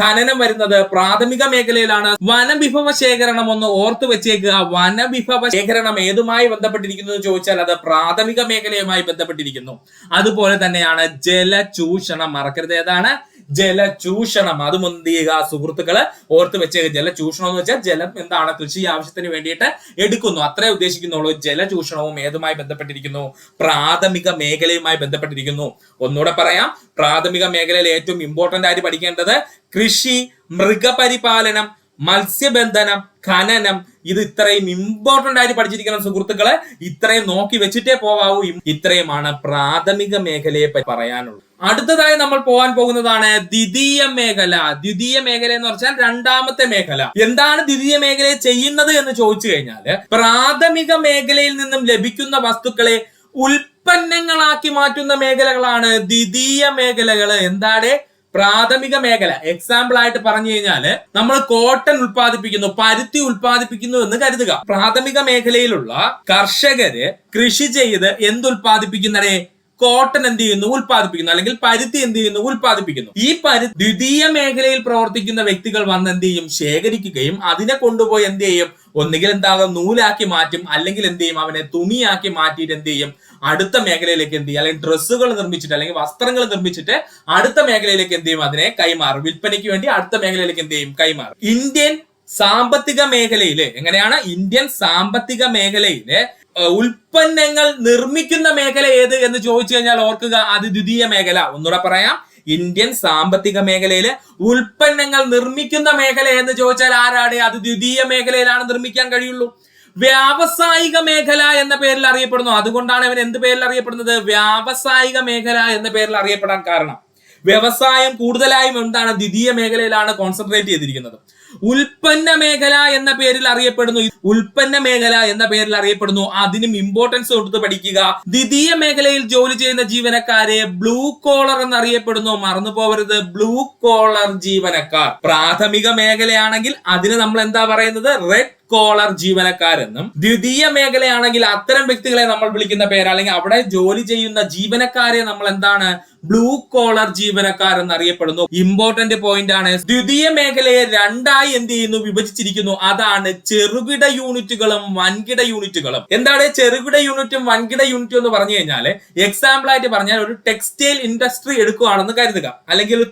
ഖനനം വരുന്നത് പ്രാഥമിക മേഖലയിലാണ്. വനവിഭവ ശേഖരണം ഒന്ന് ഓർത്ത് വെച്ചേക്കുക. വനവിഭവ ശേഖരണം ഏതുമായി ബന്ധപ്പെട്ടിരിക്കുന്നു എന്ന് ചോദിച്ചാൽ അത് പ്രാഥമിക മേഖലയുമായി ബന്ധപ്പെട്ടിരിക്കുന്നു. അതുപോലെ തന്നെയാണ് ജലചൂഷണം. മറക്കരുത്, ഏതാണ്? ജലചൂഷണം. അത് എന്ത് ചെയ്യുക സുഹൃത്തുക്കള്? ഓർത്ത് വെച്ചേക്കുക. ജലചൂഷണം എന്ന് വെച്ചാൽ ജലം എന്താണ്? കൃഷി ആവശ്യത്തിന് വേണ്ടിയിട്ട് എടുക്കുന്നു, അത്രേ ഉദ്ദേശിക്കുന്നുള്ളൂ. ജലചൂഷണവും ഏതുമായി ബന്ധപ്പെട്ടിരിക്കുന്നു? പ്രാഥമിക മേഖലയുമായി ബന്ധപ്പെട്ടിരിക്കുന്നു. ഒന്നുകൂടെ പറയാം. പ്രാഥമിക മേഖലയിൽ ഏറ്റവും ഇമ്പോർട്ടന്റ് ആയിട്ട് പഠിക്കേണ്ടത് കൃഷി, മൃഗപരിപാലനം, മത്സ്യബന്ധനം, ഖനനം. ഇത് ഇത്രയും ഇമ്പോർട്ടന്റ് ആയിട്ട് പഠിച്ചിരിക്കണം സുഹൃത്തുക്കളെ. ഇത്രയും നോക്കി വെച്ചിട്ടേ പോകാവൂ. ഇത്രയുമാണ് പ്രാഥമിക മേഖലയെ പറ്റി പറയാനുള്ളത്. അടുത്തതായി നമ്മൾ പോകാൻ പോകുന്നതാണ് ദ്വിതീയ മേഖല. ദ്വിതീയ മേഖല എന്ന് പറഞ്ഞാൽ രണ്ടാമത്തെ മേഖല. എന്താണ് ദ്വിതീയ മേഖലയെ ചെയ്യുന്നത് എന്ന് ചോദിച്ചു കഴിഞ്ഞാല് പ്രാഥമിക മേഖലയിൽ നിന്നും ലഭിക്കുന്ന വസ്തുക്കളെ ഉൽപ്പന്നങ്ങളാക്കി മാറ്റുന്ന മേഖലകളാണ് ദ്വിതീയ മേഖലകള്. എന്താണ് പ്രാഥമിക മേഖല? എക്സാമ്പിൾ ആയിട്ട് പറഞ്ഞു കഴിഞ്ഞാല് നമ്മൾ കോട്ടൺ ഉൽപ്പാദിപ്പിക്കുന്നു, പരുത്തി ഉൽപ്പാദിപ്പിക്കുന്നു എന്ന് കരുതുക. പ്രാഥമിക മേഖലയിലുള്ള കർഷകര് കൃഷി ചെയ്ത് എന്തുൽപ്പാദിപ്പിക്കുന്നതേ? കോട്ടൺ എന്ത് ചെയ്യുന്നു? ഉൽപ്പാദിപ്പിക്കുന്നു. അല്ലെങ്കിൽ പരുത്തി എന്ത് ചെയ്യുന്നു? ഉൽപ്പാദിപ്പിക്കുന്നു. ഈ ദ്വിതീയ മേഖലയിൽ പ്രവർത്തിക്കുന്ന വ്യക്തികൾ വന്ന് എന്ത് ചെയ്യും? ശേഖരിക്കുകയും അതിനെ കൊണ്ടുപോയി എന്ത് ചെയ്യും? ഒന്നുകിൽ എന്താകും? നൂലാക്കി മാറ്റും, അല്ലെങ്കിൽ എന്ത് ചെയ്യും? അവനെ തുണിയാക്കി മാറ്റിയിട്ട് എന്ത് ചെയ്യും? അടുത്ത മേഖലയിലേക്ക് എന്ത് ചെയ്യും? അല്ലെങ്കിൽ ഡ്രസ്സുകൾ നിർമ്മിച്ചിട്ട് അല്ലെങ്കിൽ വസ്ത്രങ്ങൾ നിർമ്മിച്ചിട്ട് അടുത്ത മേഖലയിലേക്ക് എന്ത് ചെയ്യും? അതിനെ കൈമാറും. വിൽപ്പനയ്ക്ക് വേണ്ടി അടുത്ത മേഖലയിലേക്ക് എന്ത് ചെയ്യും? കൈമാറും. ഇന്ത്യൻ സാമ്പത്തിക മേഖലയില് എങ്ങനെയാണ്? ഇന്ത്യൻ സാമ്പത്തിക മേഖലയില് ഉൽപ്പന്നങ്ങൾ നിർമ്മിക്കുന്ന മേഖല ഏത് എന്ന് ചോദിച്ചു കഴിഞ്ഞാൽ ഓർക്കുക, അത് ദ്വിതീയ മേഖല. ഒന്നുകൂടെ പറയാം. ഇന്ത്യൻ സാമ്പത്തിക മേഖലയില് ഉൽപ്പന്നങ്ങൾ നിർമ്മിക്കുന്ന മേഖല എന്ന് ചോദിച്ചാൽ ആരാണ്? അത് ദ്വിതീയ മേഖലയിലാണ് നിർമ്മിക്കാൻ കഴിയുള്ളൂ. വ്യാവസായിക മേഖല എന്ന പേരിൽ അറിയപ്പെടുന്നു. അതുകൊണ്ടാണ് ഇവൻ എന്ത് പേരിൽ അറിയപ്പെടുന്നത്? വ്യാവസായിക മേഖല എന്ന പേരിൽ അറിയപ്പെടാൻ കാരണം വ്യവസായം കൂടുതലായും എന്താണ്? ദ്വിതീയ മേഖലയിലാണ് കോൺസെൻട്രേറ്റ് ചെയ്തിരിക്കുന്നത്. ഉൽപ്പന്ന മേഖല എന്ന പേരിൽ അറിയപ്പെടുന്നു. ഉൽപ്പന്ന മേഖല എന്ന പേരിൽ അറിയപ്പെടുന്നു. അതിനും ഇമ്പോർട്ടൻസ് കൊടുത്ത് പഠിക്കുക. ദ്വിതീയ മേഖലയിൽ ജോലി ചെയ്യുന്ന ജീവനക്കാരെ ബ്ലൂ കോളർ എന്നറിയപ്പെടുന്നു. മറന്നു പോകരുത്, ബ്ലൂ കോളർ ജീവനക്കാർ. പ്രാഥമിക മേഖലയാണെങ്കിൽ അതിന് നമ്മൾ എന്താ പറയുന്നത്? റെഡ് കോളർ ജീവനക്കാരെന്നും, ദ്വിതീയ മേഖലയാണെങ്കിൽ അത്തരം വ്യക്തികളെ നമ്മൾ വിളിക്കുന്ന പേര്, അല്ലെങ്കിൽ അവിടെ ജോലി ചെയ്യുന്ന ജീവനക്കാരെ നമ്മൾ എന്താണ്, ബ്ലൂ കോളർ ജീവനക്കാർ എന്നറിയപ്പെടുന്നു. ഇമ്പോർട്ടന്റ് പോയിന്റ് ആണ്. ദ്വിതീയ മേഖലയെ രണ്ടായി എന്ത് ചെയ്യുന്നു, വിഭജിച്ചിരിക്കുന്നു. അതാണ് ചെറുകിട യൂണിറ്റുകളും വൻകിട യൂണിറ്റുകളും. എന്താണ് ചെറുകിട യൂണിറ്റും വൻകിട യൂണിറ്റും എന്ന് പറഞ്ഞു കഴിഞ്ഞാൽ, എക്സാമ്പിൾ ആയിട്ട് പറഞ്ഞാൽ ഒരു ടെക്സ്റ്റൈൽ ഇൻഡസ്ട്രി എടുക്കുകയാണെന്ന് കരുതുക, അല്ലെങ്കിൽ ഒരു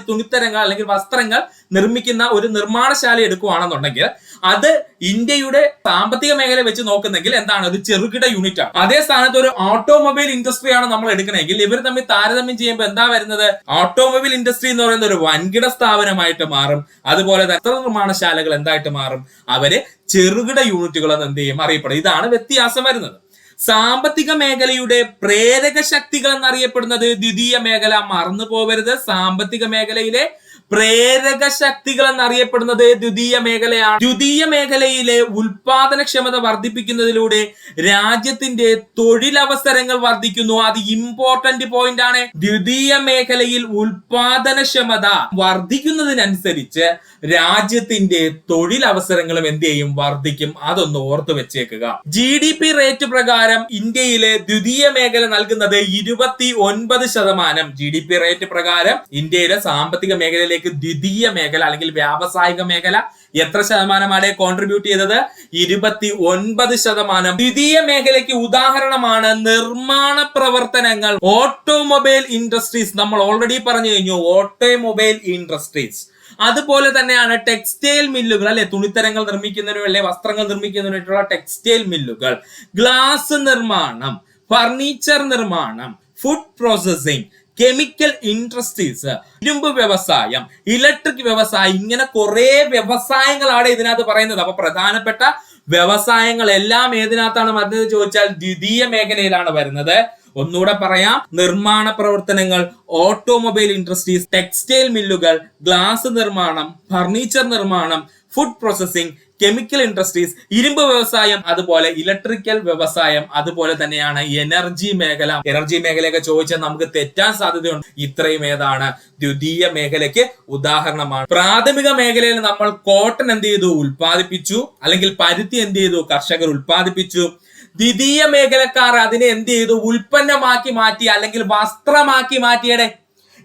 തുണിത്തരങ്ങൾ അല്ലെങ്കിൽ വസ്ത്രങ്ങൾ നിർമ്മിക്കുന്ന ഒരു നിർമ്മാണശാല എടുക്കുകയാണെന്നുണ്ടെങ്കിൽ അത് ഇന്ത്യയുടെ സാമ്പത്തിക മേഖല വെച്ച് നോക്കുന്നെങ്കിൽ എന്താണ്, ഒരു ചെറുകിട യൂണിറ്റ് ആണ്. അതേ സ്ഥാനത്ത് ഒരു ഓട്ടോമൊബൈൽ ഇൻഡസ്ട്രിയാണ് നമ്മൾ എടുക്കണമെങ്കിൽ ഇവർ തമ്മിൽ താരതമ്യം ചെയ്യുമ്പോൾ എന്താ വരുന്നത്, ഓട്ടോമൊബൈൽ ഇൻഡസ്ട്രി എന്ന് പറയുന്ന ഒരു വൻകിട സ്ഥാപനമായിട്ട് മാറും. അതുപോലെ തന്നെ നിർമ്മാണശാലകൾ എന്തായിട്ട് മാറും, അവര് ചെറുകിട യൂണിറ്റുകൾ എന്ന് എന്ത് ചെയ്യും, അറിയപ്പെടും. ഇതാണ് വ്യത്യാസം വരുന്നത്. സാമ്പത്തിക മേഖലയുടെ പ്രേരക ശക്തികൾ എന്നറിയപ്പെടുന്നത് ദ്വിതീയ മേഖല. മറന്നു പോകരുത്, സാമ്പത്തിക മേഖലയിലെ പ്രേരക ശക്തികൾ എന്നറിയപ്പെടുന്നത് ദ്വിതീയ മേഖലയാണ്. ദ്വിതീയ മേഖലയിലെ ഉൽപാദനക്ഷമത വർദ്ധിപ്പിക്കുന്നതിലൂടെ രാജ്യത്തിന്റെ തൊഴിലവസരങ്ങൾ വർദ്ധിക്കുന്നു. അത് ഇമ്പോർട്ടന്റ് പോയിന്റ് ആണ്. ദ്വിതീയ മേഖലയിൽ ഉൽപാദനക്ഷമത വർദ്ധിക്കുന്നതിനനുസരിച്ച് രാജ്യത്തിന്റെ തൊഴിലവസരങ്ങളും എന്ത് ചെയ്യും, വർദ്ധിക്കും. അതൊന്ന് ഓർത്തു വെച്ചേക്കുക. GDP റേറ്റ് പ്രകാരം ഇന്ത്യയിലെ ദ്വിതീയ മേഖല നൽകുന്നത് 29%. GDP റേറ്റ് പ്രകാരം ഇന്ത്യയിലെ സാമ്പത്തിക മേഖലയിലേക്ക് ദ്വിതീയ മേഖല അല്ലെങ്കിൽ വ്യാവസായിക മേഖല എത്ര ശതമാനമാണ് കോൺട്രിബ്യൂട്ട് ചെയ്തത്, 29%. ദ്വിതീയ മേഖലയ്ക്ക് ഉദാഹരണമാണ് നിർമ്മാണ പ്രവർത്തനങ്ങൾ, ഓട്ടോമൊബൈൽ ഇൻഡസ്ട്രീസ്. നമ്മൾ ഓൾറെഡി പറഞ്ഞു കഴിഞ്ഞു, ഓട്ടോമൊബൈൽ ഇൻഡസ്ട്രീസ്. അതുപോലെ തന്നെയാണ് ടെക്സ്റ്റൈൽ മില്ലുകൾ, അല്ലെ, തുണിത്തരങ്ങൾ നിർമ്മിക്കുന്നതിനും അല്ലെ വസ്ത്രങ്ങൾ നിർമ്മിക്കുന്നതിനായിട്ടുള്ള ടെക്സ്റ്റൈൽ മില്ലുകൾ, ഗ്ലാസ് നിർമ്മാണം, ഫർണിച്ചർ നിർമ്മാണം, ഫുഡ് പ്രോസസിംഗ്, കെമിക്കൽ ഇൻഡസ്ട്രീസ്, ഇരുമ്പ് വ്യവസായം, ഇലക്ട്രിക് വ്യവസായം, ഇങ്ങനെ കുറെ വ്യവസായങ്ങളാണ് ഇതിനകത്ത് പറയുന്നത്. അപ്പൊ പ്രധാനപ്പെട്ട വ്യവസായങ്ങൾ എല്ലാം ഏതിനകത്താണ് വരുന്നത് ചോദിച്ചാൽ ദ്വിതീയ മേഖലയിലാണ് വരുന്നത്. ഒന്നുകൂടെ പറയാം, നിർമ്മാണ പ്രവർത്തനങ്ങൾ, ഓട്ടോമൊബൈൽ ഇൻഡസ്ട്രീസ്, ടെക്സ്റ്റൈൽ മില്ലുകൾ, ഗ്ലാസ് നിർമ്മാണം, ഫർണിച്ചർ നിർമ്മാണം, ഫുഡ് പ്രോസസിംഗ്, കെമിക്കൽ ഇൻഡസ്ട്രീസ്, ഇരുമ്പ് വ്യവസായം, അതുപോലെ ഇലക്ട്രിക്കൽ വ്യവസായം, അതുപോലെ തന്നെയാണ് എനർജി മേഖല. എനർജി മേഖലയൊക്കെ ചോദിച്ചാൽ നമുക്ക് തെറ്റാൻ സാധ്യതയുണ്ട്. ഇത്രയും ഏതാണ്, ദ്വിതീയ മേഖലയ്ക്ക് ഉദാഹരണമാണ്. പ്രാഥമിക മേഖലയിൽ നമ്മൾ കോട്ടൺ എന്ത് ചെയ്തു, ഉൽപ്പാദിപ്പിച്ചു, അല്ലെങ്കിൽ പരുത്തി എന്ത് ചെയ്തു, കർഷകർ ഉൽപ്പാദിപ്പിച്ചു. ദ്വിതീയ മേഖലക്കാർ അതിനെ എന്ത് ചെയ്തു, ഉൽപ്പന്നമാക്കി മാറ്റി, അല്ലെങ്കിൽ വസ്ത്രമാക്കി മാറ്റിയടെ.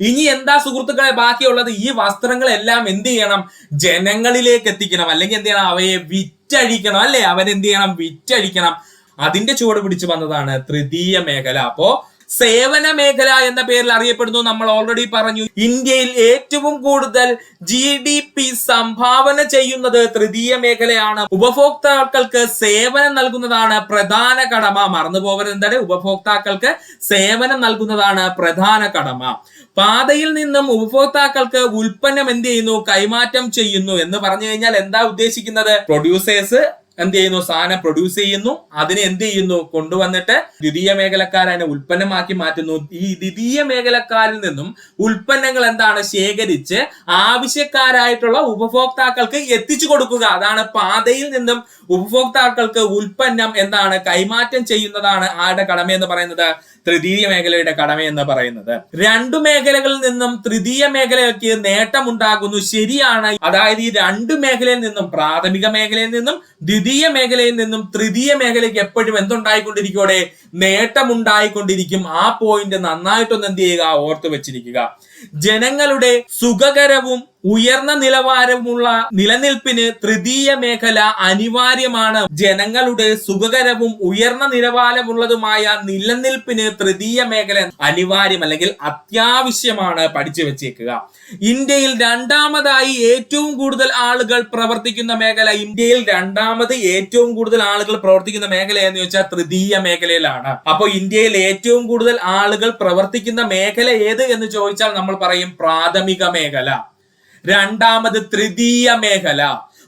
ഇനി എന്താ സുഹൃത്തുക്കളെ ബാക്കിയുള്ളത്, ഈ വസ്ത്രങ്ങളെല്ലാം എന്ത് ചെയ്യണം, ജനങ്ങളിലേക്ക് എത്തിക്കണം, അല്ലെങ്കിൽ എന്ത് ചെയ്യണം, അവയെ വിറ്റഴിക്കണം, അല്ലെ, അവരെന്ത് ചെയ്യണം, വിറ്റഴിക്കണം. അതിന്റെ ചുവട് പിടിച്ചു വന്നതാണ് തൃതീയ മേഖല. അപ്പോ സേവന മേഖല എന്ന പേരിൽ അറിയപ്പെടുന്നു. നമ്മൾ ഓൾറെഡി പറഞ്ഞു, ഇന്ത്യയിൽ ഏറ്റവും കൂടുതൽ GDP സംഭാവന ചെയ്യുന്നത് തൃതീയ മേഖലയാണ്. ഉപഭോക്താക്കൾക്ക് സേവനം നൽകുന്നതാണ് പ്രധാന കടമ. മറന്നു പോകരുത്, എന്താണ്, ഉപഭോക്താക്കൾക്ക് സേവനം നൽകുന്നതാണ് പ്രധാന കടമ. പാതയിൽ നിന്നും ഉപഭോക്താക്കൾക്ക് ഉൽപ്പന്നം എന്ത് ചെയ്യുന്നു, കൈമാറ്റം ചെയ്യുന്നു. എന്ന് പറഞ്ഞു കഴിഞ്ഞാൽ എന്താ ഉദ്ദേശിക്കുന്നത്, പ്രൊഡ്യൂസേഴ്സ് എന്ത് ചെയ്യുന്നു, സാധനം പ്രൊഡ്യൂസ് ചെയ്യുന്നു, അതിനെ എന്ത് ചെയ്യുന്നു, കൊണ്ടുവന്നിട്ട് ദ്വിതീയ മേഖലക്കാരനെ ഉൽപ്പന്നമാക്കി മാറ്റുന്നു. ഈ ദ്വിതീയ മേഖലക്കാരിൽ നിന്നും ഉൽപ്പന്നങ്ങൾ എന്താണ്, ശേഖരിച്ച് ആവശ്യക്കാരായിട്ടുള്ള ഉപഭോക്താക്കൾക്ക് എത്തിച്ചു കൊടുക്കുക. അതാണ് പാതയിൽ നിന്നും ഉപഭോക്താക്കൾക്ക് ഉൽപ്പന്നം എന്താണ്, കൈമാറ്റം ചെയ്യുന്നതാണ് ആരുടെ കടമ എന്ന് പറയുന്നത്, തൃതീയ മേഖലയുടെ കടമ എന്ന് പറയുന്നത്. രണ്ടു മേഖലകളിൽ നിന്നും തൃതീയ മേഖലയ്ക്ക് നേട്ടമുണ്ടാകുന്നു, ശരിയാണ്. അതായത് ഈ രണ്ടു മേഖലയിൽ നിന്നും, പ്രാഥമിക മേഖലയിൽ നിന്നും ദ്വിതീയ മേഖലയിൽ നിന്നും തൃതീയ മേഖലയ്ക്ക് എപ്പോഴും എന്തുണ്ടായിക്കൊണ്ടിരിക്കോടെ, നേട്ടമുണ്ടായിക്കൊണ്ടിരിക്കും. ആ പോയിന്റ് നന്നായിട്ടൊന്ന് എന്ത് ചെയ്യുക, ഓർത്തു വെച്ചിരിക്കുക. ജനങ്ങളുടെ സുഖകരവും ഉയർന്ന നിലവാരമുള്ള നിലനിൽപ്പിന് തൃതീയ മേഖല അനിവാര്യമാണ്. ജനങ്ങളുടെ സുഖകരവും ഉയർന്ന നിലവാരമുള്ളതുമായ നിലനിൽപ്പിന് തൃതീയ മേഖല അനിവാര്യം, അല്ലെങ്കിൽ അത്യാവശ്യമാണ്. പഠിച്ചു വെച്ചേക്കുക. ഇന്ത്യയിൽ രണ്ടാമതായി ഏറ്റവും കൂടുതൽ ആളുകൾ പ്രവർത്തിക്കുന്ന മേഖല, ഇന്ത്യയിൽ രണ്ടാമത് ഏറ്റവും കൂടുതൽ ആളുകൾ പ്രവർത്തിക്കുന്ന മേഖല എന്ന് ചോദിച്ചാൽ തൃതീയ മേഖലയിലാണ്. അപ്പൊ ഇന്ത്യയിൽ ഏറ്റവും കൂടുതൽ ആളുകൾ പ്രവർത്തിക്കുന്ന മേഖല ഏത് എന്ന് ചോദിച്ചാൽ നമ്മൾ പറയും പ്രാഥമിക മേഖല. രണ്ടാമത് തൃതീയ മേഖല,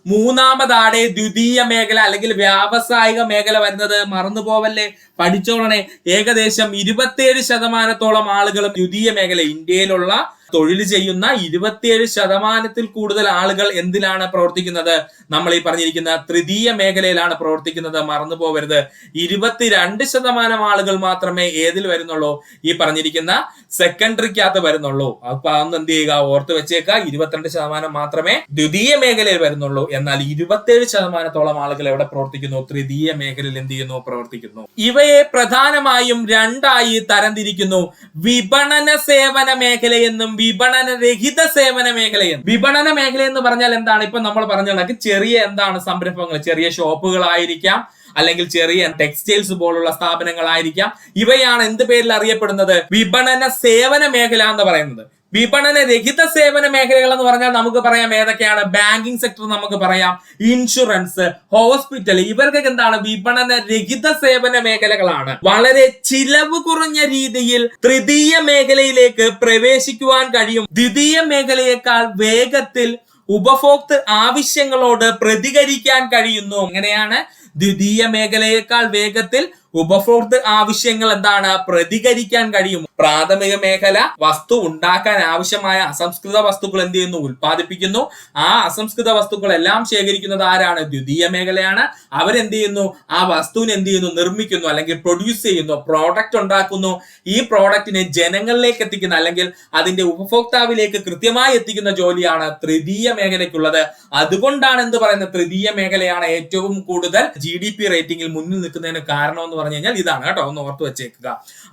മൂന്നാമതാണ് ദ്വിതീയ മേഖല അല്ലെങ്കിൽ വ്യാവസായിക മേഖല വരുന്നത്. മറന്നു പോവല്ലേ, പഠിച്ചോളണേ. ഏകദേശം 27% ആളുകളും ദ്വിതീയ മേഖല, ഇന്ത്യയിലുള്ള തൊഴിൽ ചെയ്യുന്ന 27% കൂടുതൽ ആളുകൾ എന്തിലാണ് പ്രവർത്തിക്കുന്നത്? നമ്മൾ ഈ പറഞ്ഞിരിക്കുന്ന തൃതീയ മേഖലയിലാണ് പ്രവർത്തിക്കുന്നത്. മറന്നു പോകരുത്. 22% ആളുകൾ മാത്രമേ ഏതിൽ വരുന്നുള്ളൂ? ഈ പറഞ്ഞിരിക്കുന്ന സെക്കൻഡറിക്കകത്ത് വരുന്നുള്ളൂ. അപ്പൊ അതൊന്ന് എന്ത് ചെയ്യുക, ഓർത്ത് വെച്ചേക്കുക. 22% മാത്രമേ ദ്വിതീയ മേഖലയിൽ വരുന്നുള്ളൂ. എന്നാൽ 27%ഓളം ആളുകൾ എവിടെ പ്രവർത്തിക്കുന്നു? തൃതീയ മേഖലയിൽ എന്ത് ചെയ്യുന്നു? പ്രവർത്തിക്കുന്നു. ഇവയെ പ്രധാനമായും രണ്ടായി തരംതിരിക്കുന്നു: വിപണന സേവന മേഖലയെന്നും വിപണന രഹിത സേവന മേഖലയെന്നും. വിപണന മേഖല എന്ന് പറഞ്ഞാൽ എന്താണ്? ഇപ്പൊ നമ്മൾ പറഞ്ഞ കണക്ക് ചെറിയ എന്താണ് സംരംഭങ്ങൾ, ചെറിയ ഷോപ്പുകളായിരിക്കാം, അല്ലെങ്കിൽ ചെറിയ ടെക്സ്റ്റൈൽസ് പോലുള്ള സ്ഥാപനങ്ങളായിരിക്കാം. ഇവയാണ് എന്ത് പേരിൽ അറിയപ്പെടുന്നത്? വിപണന സേവന മേഖല എന്ന് പറയുന്നത്. വിപണന രഹിത സേവന മേഖലകൾ എന്ന് പറഞ്ഞാൽ നമുക്ക് പറയാം ഏതൊക്കെയാണ്? ബാങ്കിങ് സെക്ടർ നമുക്ക് പറയാം, ഇൻഷുറൻസ്, ഹോസ്പിറ്റൽ. ഇവർക്കൊക്കെ എന്താണ്? വിപണന രഹിത സേവന മേഖലകളാണ്. വളരെ ചിലവ് കുറഞ്ഞ രീതിയിൽ തൃതീയ മേഖലയിലേക്ക് പ്രവേശിക്കുവാൻ കഴിയും. ദ്വിതീയ മേഖലയേക്കാൾ വേഗത്തിൽ ഉപഭോക്തൃ ആവശ്യങ്ങളോട് പ്രതികരിക്കാൻ കഴിയുന്നു. എങ്ങനെയാണ്? ദ്വിതീയ മേഖലയേക്കാൾ വേഗത്തിൽ ഉപഭോക്തൃ ആവശ്യങ്ങൾ എന്താണ്? പ്രതികരിക്കാൻ കഴിയും. പ്രാഥമിക മേഖല വസ്തു ഉണ്ടാക്കാൻ ആവശ്യമായ അസംസ്കൃത വസ്തുക്കൾ എന്ത് ചെയ്യുന്നു? ഉൽപ്പാദിപ്പിക്കുന്നു. ആ അസംസ്കൃത വസ്തുക്കൾ എല്ലാം ശേഖരിക്കുന്നത് ആരാണ്? ദ്വിതീയ മേഖലയാണ്. അവരെന്ത് ചെയ്യുന്നു? ആ വസ്തുവിനെ എന്ത് ചെയ്യുന്നു? നിർമ്മിക്കുന്നു, അല്ലെങ്കിൽ പ്രൊഡ്യൂസ് ചെയ്യുന്നു, പ്രോഡക്റ്റ് ഉണ്ടാക്കുന്നു. ഈ പ്രോഡക്റ്റിനെ ജനങ്ങളിലേക്ക് എത്തിക്കുന്ന, അല്ലെങ്കിൽ അതിന്റെ ഉപഭോക്താവിലേക്ക് കൃത്യമായി എത്തിക്കുന്ന ജോലിയാണ് തൃതീയ മേഖലയ്ക്കുള്ളത്. അതുകൊണ്ടാണ് എന്ത് പറയുന്നത്? തൃതീയ മേഖലയാണ് ഏറ്റവും കൂടുതൽ GDP റേറ്റിംഗിൽ മുന്നിൽ നിൽക്കുന്നതിന് കാരണം എന്ന് പറഞ്ഞു കഴിഞ്ഞാൽ ഇതാണ് കേട്ടോ. ഒന്ന് ഓർത്ത് വെച്ചേക്കുക.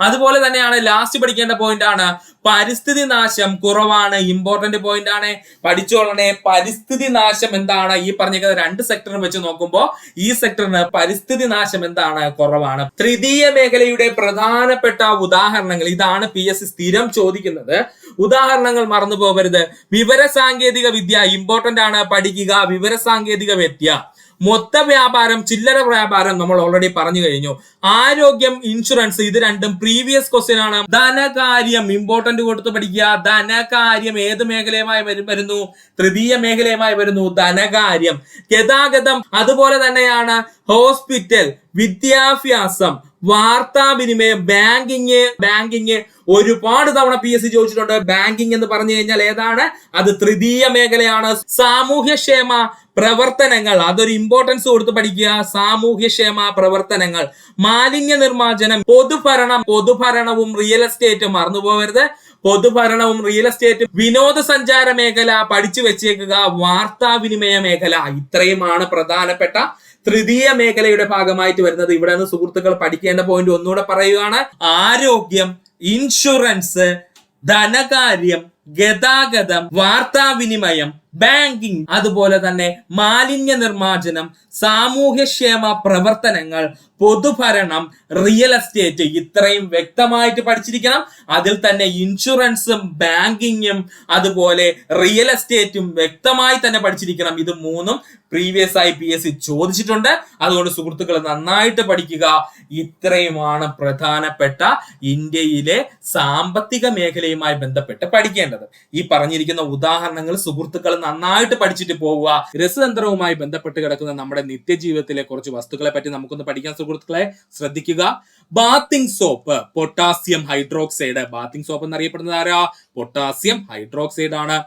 അതുപോലെ തന്നെയാണ് ലാസ്റ്റ് പഠിക്കേണ്ട പോയിന്റ് ആണ് പരിസ്ഥിതി നാശം കുറവാണ്. ഇമ്പോർട്ടന്റ് പോയിന്റ് ആണ്, പഠിച്ചോളണേ. പരിസ്ഥിതി നാശം എന്താണ്? ഈ പറഞ്ഞിരിക്കുന്ന രണ്ട് സെക്ടറും വെച്ച് നോക്കുമ്പോൾ ഈ സെക്ടറിന് പരിസ്ഥിതി നാശം എന്താണ്? കുറവാണ്. തൃതീയ മേഖലയുടെ പ്രധാനപ്പെട്ട ഉദാഹരണങ്ങൾ ഇതാണ് PSC സ്ഥിരം ചോദിക്കുന്നത്. ഉദാഹരണങ്ങൾ മറന്നു പോകരുത്. വിവര സാങ്കേതിക വിദ്യ ഇമ്പോർട്ടന്റ് ആണ്, പഠിക്കുക. വിവര സാങ്കേതിക വിദ്യ, മൊത്ത വ്യാപാരം, ചില്ലറ വ്യാപാരം നമ്മൾ ഓൾറെഡി പറഞ്ഞു കഴിഞ്ഞു. ആരോഗ്യം, ഇൻഷുറൻസ്, ഇത് രണ്ടും പ്രീവിയസ് ക്വസ്റ്റ്യൻ ആണ്. ധനകാര്യം ഇമ്പോർട്ടന്റ് കൊടുത്ത് പഠിക്കുക. ധനകാര്യം ഏത് മേഖലയുമായി വരുന്നു? തൃതീയ മേഖലയുമായി വരുന്നു. ധനകാര്യം. ഗതാഗതം അതുപോലെ തന്നെയാണ്. ഹോസ്പിറ്റൽ, വിദ്യാഭ്യാസം, വാർത്താവിനിമയം, ബാങ്കിങ് ഒരുപാട് തവണ PSC ചോദിച്ചിട്ടുണ്ട്. ബാങ്കിങ് എന്ന് പറഞ്ഞു കഴിഞ്ഞാൽ ഏതാണ്? അത് തൃതീയ മേഖലയാണ്. സാമൂഹ്യക്ഷേമ പ്രവർത്തനങ്ങൾ, അതൊരു ഇമ്പോർട്ടൻസ് കൊടുത്ത് പഠിക്കുക. സാമൂഹ്യക്ഷേമ പ്രവർത്തനങ്ങൾ. മാലിന്യ നിർമ്മാർജ്ജനം, പൊതുഭരണവും റിയൽ എസ്റ്റേറ്റും മറന്നു പോകരുത്. പൊതുഭരണവും റിയൽ എസ്റ്റേറ്റും. വിനോദസഞ്ചാര മേഖല പഠിച്ചു വെച്ചേക്കുക. വാർത്താവിനിമയ മേഖല. ഇത്രയുമാണ് പ്രധാനപ്പെട്ട തൃതീയ മേഖലയുടെ ഭാഗമായിട്ട് വരുന്നത്. ഇവിടെ നിന്ന് സുഹൃത്തുക്കൾ പഠിക്കേണ്ട പോയിന്റ് ഒന്നുകൂടെ പറയുകയാണ്. ആരോഗ്യം, ഇൻഷുറൻസ്, ധനകാര്യം, ഗതാഗതം, വാർത്താവിനിമയം, ബാങ്കിങ്, അതുപോലെ തന്നെ മാലിന്യ നിർമ്മാർജ്ജനം, സാമൂഹ്യക്ഷേമ പ്രവർത്തനങ്ങൾ, പൊതുഭരണം, റിയൽ എസ്റ്റേറ്റ്. ഇത്രയും വ്യക്തമായിട്ട് പഠിച്ചിരിക്കണം. അതിൽ തന്നെ ഇൻഷുറൻസും ബാങ്കിങ്ങും അതുപോലെ റിയൽ എസ്റ്റേറ്റും വ്യക്തമായി തന്നെ പഠിച്ചിരിക്കണം. ഇത് മൂന്നും പ്രീവിയസ് ആയി PSC ചോദിച്ചിട്ടുണ്ട്. അതുകൊണ്ട് സുഹൃത്തുക്കൾ നന്നായിട്ട് പഠിക്കുക. ഇത്രയുമാണ് പ്രധാനപ്പെട്ട ഇന്ത്യയിലെ സാമ്പത്തിക മേഖലയുമായി ബന്ധപ്പെട്ട് പഠിക്കേണ്ടത്. ഈ പറഞ്ഞിരിക്കുന്ന ഉദാഹരണങ്ങൾ സുഹൃത്തുക്കൾ നന്നായിട്ട് പഠിച്ചിട്ട് പോവുക. രസതന്ത്രവുമായി ബന്ധപ്പെട്ട് കിടക്കുന്ന നമ്മുടെ നിത്യജീവിതത്തിലെ കുറച്ച് വസ്തുക്കളെ പറ്റി നമുക്കൊന്ന് പഠിക്കാൻ സുഹൃത്തുക്കളെ ശ്രദ്ധിക്കുക. Bathing soap, potassium hydroxide. Bathing soap എന്നറിയപ്പെടുന്നത് ആരാ? പൊട്ടാസ്യം ഹൈഡ്രോക്സൈഡ് ആണ്.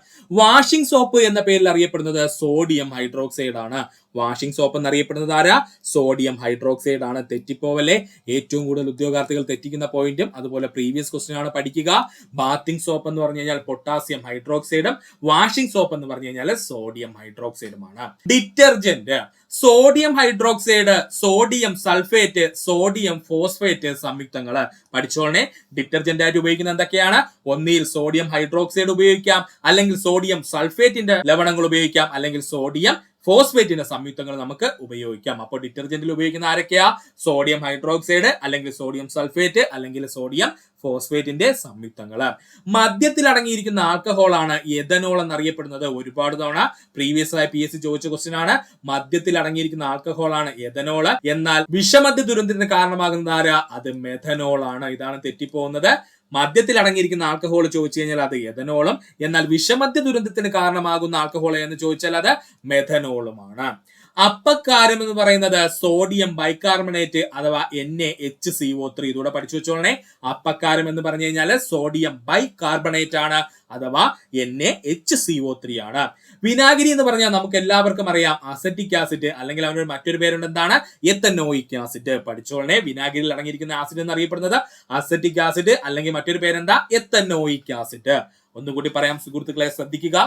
വാഷിംഗ് സോപ്പ് എന്ന പേരിൽ അറിയപ്പെടുന്നത് സോഡിയം ഹൈഡ്രോക്സൈഡ് ആണ്. വാഷിംഗ് സോപ്പ് എന്നറിയപ്പെടുന്നത് ആരാ? സോഡിയം ഹൈഡ്രോക്സൈഡ് ആണ്. തെറ്റിപ്പോവല്ലേ. ഏറ്റവും കൂടുതൽ ഉദ്യോഗാർത്ഥികൾ തെറ്റിക്കുന്ന പോയിന്റും അതുപോലെ പ്രീവിയസ് ക്വസ്റ്റ്യൻ ആണ്. പഠിക്കുക. ബാത്തിങ് സോപ്പ് എന്ന് പറഞ്ഞു കഴിഞ്ഞാൽ പൊട്ടാസ്യം ഹൈഡ്രോക്സൈഡും വാഷിംഗ് സോപ്പ് എന്ന് പറഞ്ഞു കഴിഞ്ഞാൽ സോഡിയം ഹൈഡ്രോക്സൈഡുമാണ്. Detergent, sodium hydroxide, sodium sulphate, sodium phosphate സംയുക്തങ്ങള് പഠിച്ചോളനെ. ഡിറ്റർജന്റ് ആയിട്ട് ഉപയോഗിക്കുന്നത് എന്തൊക്കെയാണ്? ഒന്നിൽ സോഡിയം ഹൈഡ്രോക്സൈഡ് ഉപയോഗിക്കാം, അല്ലെങ്കിൽ സോഡിയം സൾഫേറ്റിന്റെ ലവണങ്ങൾ ഉപയോഗിക്കാം, അല്ലെങ്കിൽ സോഡിയം ഫോസ്ഫേറ്റിന്റെ സംയുക്തങ്ങൾ നമുക്ക് ഉപയോഗിക്കാം. അപ്പോൾ ഡിറ്റർജന്റിൽ ഉപയോഗിക്കുന്ന ആരൊക്കെയാ? സോഡിയം ഹൈഡ്രോക്സൈഡ്, അല്ലെങ്കിൽ സോഡിയം സൾഫേറ്റ്, അല്ലെങ്കിൽ സോഡിയം ഫോസ്ഫേറ്റിന്റെ സംയുക്തങ്ങൾ. മദ്യത്തിൽ അടങ്ങിയിരിക്കുന്ന ആൽക്കഹോൾ ആണ് എഥനോൾ എന്നറിയപ്പെടുന്നത്. ഒരുപാട് തവണ പ്രീവിയസ് ആയി PSC ചോദിച്ച ക്വസ്റ്റ്യൻ ആണ്. മദ്യത്തിൽ അടങ്ങിയിരിക്കുന്ന ആൽക്കഹോൾ ആണ് എഥനോൾ. എന്നാൽ വിഷമദ്യ ദുരന്തത്തിന് കാരണമാകുന്നത് ആരാ? അത് മെഥനോൾ ആണ്. ഇതാണ് തെറ്റിപ്പോകുന്നത്. മദ്യത്തിൽ അടങ്ങിയിരിക്കുന്ന ആൽക്കഹോൾ ചോദിച്ചു കഴിഞ്ഞാൽ അത് എഥനോളും, എന്നാൽ വിഷമദ്യ ദുരന്തത്തിന് കാരണമാകുന്ന ആൽക്കഹോൾ എന്ന് ചോദിച്ചാൽ അത് മെഥനോളുമാണ്. അപ്പക്കാരം എന്ന് പറയുന്നത് സോഡിയം ബൈകാർബണേറ്റ് അഥവാ NaHCO3. ഇതൂടെ പഠിച്ചു വെച്ചോളണേ. അപ്പക്കാരം എന്ന് പറഞ്ഞു കഴിഞ്ഞാൽ സോഡിയം ബൈകാർബണേറ്റ് ആണ് അഥവാ NaHCO3 ആണ്. വിനാഗിരി എന്ന് പറഞ്ഞാൽ നമുക്ക് എല്ലാവർക്കും അറിയാം അസറ്റിക് ആസിഡ്, അല്ലെങ്കിൽ അവനൊരു മറ്റൊരു പേരുണ്ട്, എന്താണ്? Ethanoic acid. പഠിച്ചോളണേ. വിനാഗിരിയിൽ അടങ്ങിയിരിക്കുന്ന ആസിഡ് എന്നറിയപ്പെടുന്നത് അസറ്റിക് ആസിഡ്, അല്ലെങ്കിൽ മറ്റൊരു പേരെന്താ? Ethanoic acid. ഒന്നുകൂടി പറയാം സുഹൃത്തുക്കളെ, ശ്രദ്ധിക്കുക.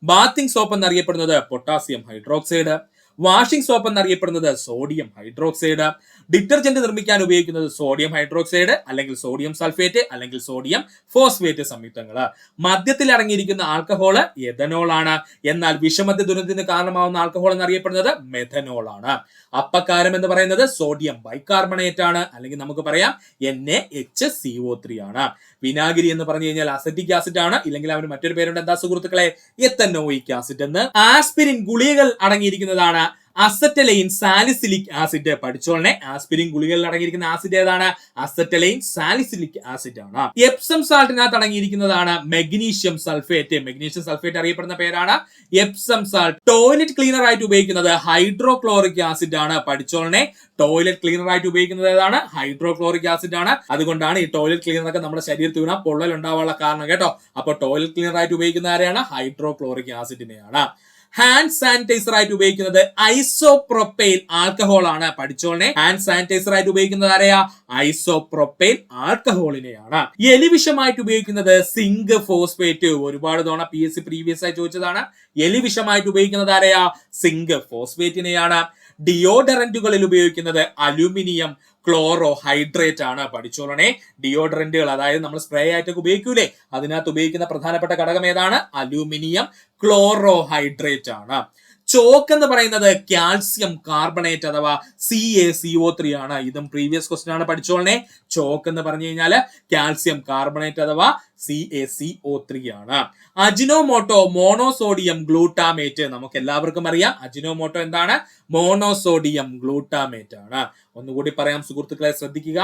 ബാത്തിങ് സോപ്പ് എന്നറിയപ്പെടുന്നത് പൊട്ടാസ്യം ഹൈഡ്രോക്സൈഡ്, വാഷിംഗ് സോപ്പ് എന്നറിയപ്പെടുന്നത് സോഡിയം ഹൈഡ്രോക്സൈഡ്, ഡിറ്റർജന്റ് നിർമ്മിക്കാൻ ഉപയോഗിക്കുന്നത് സോഡിയം ഹൈഡ്രോക്സൈഡ്, അല്ലെങ്കിൽ സോഡിയം സൾഫേറ്റ്, അല്ലെങ്കിൽ സോഡിയം ഫോസ്ഫേറ്റ് സംയുക്തങ്ങൾ. മദ്യത്തിൽ അടങ്ങിയിരിക്കുന്ന ആൽക്കഹോൾ എഥനോൾ ആണ്. എന്നാൽ വിഷമദ്യ ദുരന്തത്തിന് കാരണമാവുന്ന ആൽക്കഹോൾ എന്നറിയപ്പെടുന്നത് മെഥനോൾ ആണ്. അപ്പക്കാരം എന്ന് പറയുന്നത് സോഡിയം ബൈകാർബണേറ്റ് ആണ്, അല്ലെങ്കിൽ നമുക്ക് പറയാം NaHCO3 ആണ്. വിനാഗിരി എന്ന് പറഞ്ഞു കഴിഞ്ഞാൽ അസറ്റിക് ആസിഡ് ആണ്, ഇല്ലെങ്കിൽ അവന് മറ്റൊരു പേരുണ്ട്, എന്താ സുഹൃത്തുക്കളെ? എത്തനോയിക് ആസിഡ് എന്ന്. ആസ്പിരിൻ ഗുളികകൾ അടങ്ങിയിരിക്കുന്നതാണ് അസറ്റലൈൻ സാലിസിലിക് ആസിഡ്. പഠിച്ചോളനെ. ആസ്പിരിൻ ഗുളികകളിൽ അടങ്ങിയിരിക്കുന്ന ആസിഡ് ഏതാണ്? അസറ്റലൈൻ സാലിസിലിക് ആസിഡ് ആണ്. എപ്സം സാൾട്ടിനകത്ത് അടങ്ങിയിരിക്കുന്നതാണ് മെഗ്നീഷ്യം സൾഫേറ്റ്. മെഗ്നീഷ്യം സൾഫേറ്റ് അറിയപ്പെടുന്ന പേരാണ് എപ്സം സാൾട്ട്. ടോയ്ലറ്റ് ക്ലീനർ ആയിട്ട് ഉപയോഗിക്കുന്നത് ഹൈഡ്രോക്ലോറിക് ആസിഡ് ആണ്. പഠിച്ചോളനെ. ടോയ്ലറ്റ് ക്ലീനർ ആയിട്ട് ഉപയോഗിക്കുന്നത് ഏതാണ്? ഹൈഡ്രോക്ലോറിക് ആസിഡ് ആണ്. അതുകൊണ്ടാണ് ഈ ടോയ്ലറ്റ് ക്ലീനർ ഒക്കെ നമ്മുടെ ശരീരത്തിൽ വീണാൽ പൊള്ളൽ ഉണ്ടാവാനുള്ള കാരണം കേട്ടോ. അപ്പൊ ടോയ്ലറ്റ് ക്ലീനർ ആയിട്ട് ഉപയോഗിക്കുന്ന ആരെയാണ്? ഹൈഡ്രോക്ലോറിക് ആസിഡിനെയാണ്. ഹാൻഡ് സാനിറ്റൈസർ ആയിട്ട് ഉപയോഗിക്കുന്നത് ഐസോപ്രോപ്പൈൽ ആൽക്കഹോൾ ആണ്. പഠിച്ചോളനെ. ഹാൻഡ് സാനിറ്റൈസർ ആയിട്ട് ഉപയോഗിക്കുന്നത് ആരെയാ? ഐസോപ്രോപ്പൈൽ ആൽക്കഹോളിനെയാണ്. എലിവിഷമായിട്ട് ഉപയോഗിക്കുന്നത് സിങ്ക് ഫോസ്ഫേറ്റ്. ഒരുപാട് തവണ PSC പ്രീവിയസ് ആയി ചോദിച്ചതാണ്. എലിവിഷമായിട്ട് ഉപയോഗിക്കുന്നത് ആരെയാ? സിങ്ക് ഫോസ്ഫേറ്റിനെയാണ്. ഡിയോഡറന്റുകളിൽ ഉപയോഗിക്കുന്നത് അലൂമിനിയം ക്ലോറോ ഹൈഡ്രേറ്റ് ആണ്. പഠിച്ചോളണേ. ഡിയോഡറന്റുകൾ, അതായത് നമ്മൾ സ്പ്രേ ആയിട്ടൊക്കെ ഉപയോഗിക്കൂലേ, അതിനകത്ത് ഉപയോഗിക്കുന്ന പ്രധാനപ്പെട്ട ഘടകം ഏതാണ്? അലൂമിനിയം ക്ലോറോ ഹൈഡ്രേറ്റ് ആണ്. ചോക്ക് എന്ന് പറയുന്നത് കാൽസ്യം കാർബണേറ്റ് അഥവാ CaCO3 ആണ്. ഇതും പ്രീവിയസ് ക്വസ്റ്റ്യൻ ആണ്. പഠിച്ചോളണേ. ചോക്ക് എന്ന് പറഞ്ഞു കഴിഞ്ഞാൽ കാൽസ്യം കാർബണേറ്റ് അഥവാ CaCO3 ആണ്. Ajinomoto monosodium glutamate. നമുക്ക് എല്ലാവർക്കും അറിയാം അജിനോമോട്ടോ എന്താണ്? മോണോസോഡിയം ഗ്ലൂട്ടാമേറ്റ് ആണ്. ഒന്നുകൂടി പറയാം സുഹൃത്തുക്കളെ, ശ്രദ്ധിക്കുക.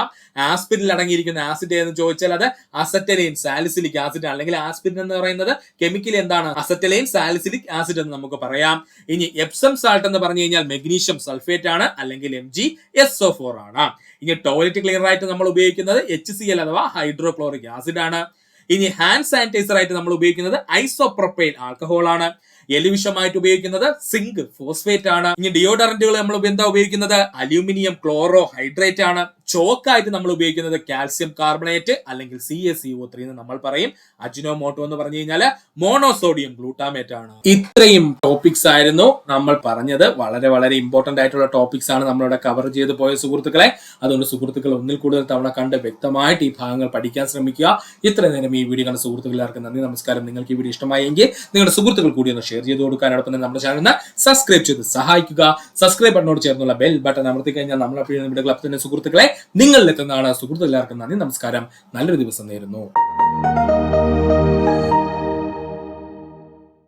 ആസ്പിരിനിൽ അടങ്ങിയിരിക്കുന്ന ആസിഡ് എന്ന് ചോദിച്ചാൽ അത് അസറ്റലൈൻ സാലിസിലിക് ആസിഡ്, അല്ലെങ്കിൽ ആസ്പിരിൻ എന്ന് പറയുന്നത് കെമിക്കൽ എന്താണ്? അസറ്റലൈൻ സാലിസിലിക് ആസിഡ് എന്ന് നമുക്ക് പറയാം. ഇനി എപ്സം സാൾട്ട് എന്ന് പറഞ്ഞു കഴിഞ്ഞാൽ മെഗ്നീഷ്യം സൾഫേറ്റ് ആണ്, അല്ലെങ്കിൽ MgSO4 ആണ്. ഇനി ടോയ്ലറ്റ് ക്ലീനർ ആയിട്ട് നമ്മൾ ഉപയോഗിക്കുന്നത് HCl അഥവാ ഹൈഡ്രോക്ലോറിക് ആസിഡ് ആണ്. ഇനി ഹാൻഡ് സാനിറ്റൈസർ ആയിട്ട് നമ്മൾ ഉപയോഗിക്കുന്നത് ഐസോപ്രോപ്പൈൽ ആൽക്കഹോൾ ആണ്. എലിവിഷമായിട്ട് ഉപയോഗിക്കുന്നത് സിങ്ക് ഫോസ്ഫേറ്റ് ആണ്. ഇനി ഡിയോഡറന്റുകൾ നമ്മൾ എന്താ ഉപയോഗിക്കുന്നത്? അലൂമിനിയം ക്ലോറോ ഹൈഡ്രേറ്റ് ആണ്. ചോക്കായിട്ട് നമ്മൾ ഉപയോഗിക്കുന്നത് കാൽസ്യം കാർബണേറ്റ്, അല്ലെങ്കിൽ CaCO3 എന്ന് നമ്മൾ പറയും. അജിനോമോട്ടോ എന്ന് പറഞ്ഞു കഴിഞ്ഞാൽ മോണോസോഡിയം ഗ്ലൂട്ടാമേറ്റ് ആണ്. ഇത്രയും ടോപ്പിക്സ് ആയിരുന്നു നമ്മൾ പറഞ്ഞത്. വളരെ വളരെ ഇമ്പോർട്ടന്റ് ആയിട്ടുള്ള ടോപ്പിക്സ് ആണ് നമ്മളിവിടെ കവർ ചെയ്ത് പോയ സുഹൃത്തുക്കളെ. അതുകൊണ്ട് സുഹൃത്തുക്കൾ ഒന്നിൽ കൂടുതൽ തവണ കണ്ട് വ്യക്തമായിട്ട് ഈ ഭാഗങ്ങൾ പഠിക്കാൻ ശ്രമിക്കുക. ഇത്ര നേരം ഈ വീഡിയോ കണ്ട സുഹൃത്തുക്കളെല്ലാവർക്കും നന്ദി, നമസ്കാരം. നിങ്ങൾക്ക് ഈ വീഡിയോ ഇഷ്ടമായെങ്കിൽ നിങ്ങളുടെ സുഹൃത്തുക്കൾ കൂടി ഒന്ന് ഷെയർ ചെയ്ത് കൊടുക്കാനോടൊപ്പം തന്നെ നമ്മുടെ ചാനൽ സബ്സ്ക്രൈബ് ചെയ്ത് സഹായിക്കുക. സബ്സ്ക്രൈബ് ബട്ടനോട് ചേർന്നുള്ള ബെൽ ബട്ടൺ അമർത്തി കഴിഞ്ഞാൽ നമ്മൾ നമ്മുടെ ക്ലബ് തന്നെ സുഹൃത്തുക്കളെ നിങ്ങളിലെത്തുന്നതാണ്. സുഹൃത്തുക്കളെല്ലാവർക്കും നന്ദി, നമസ്കാരം. നല്ലൊരു ദിവസം നേരുന്നു.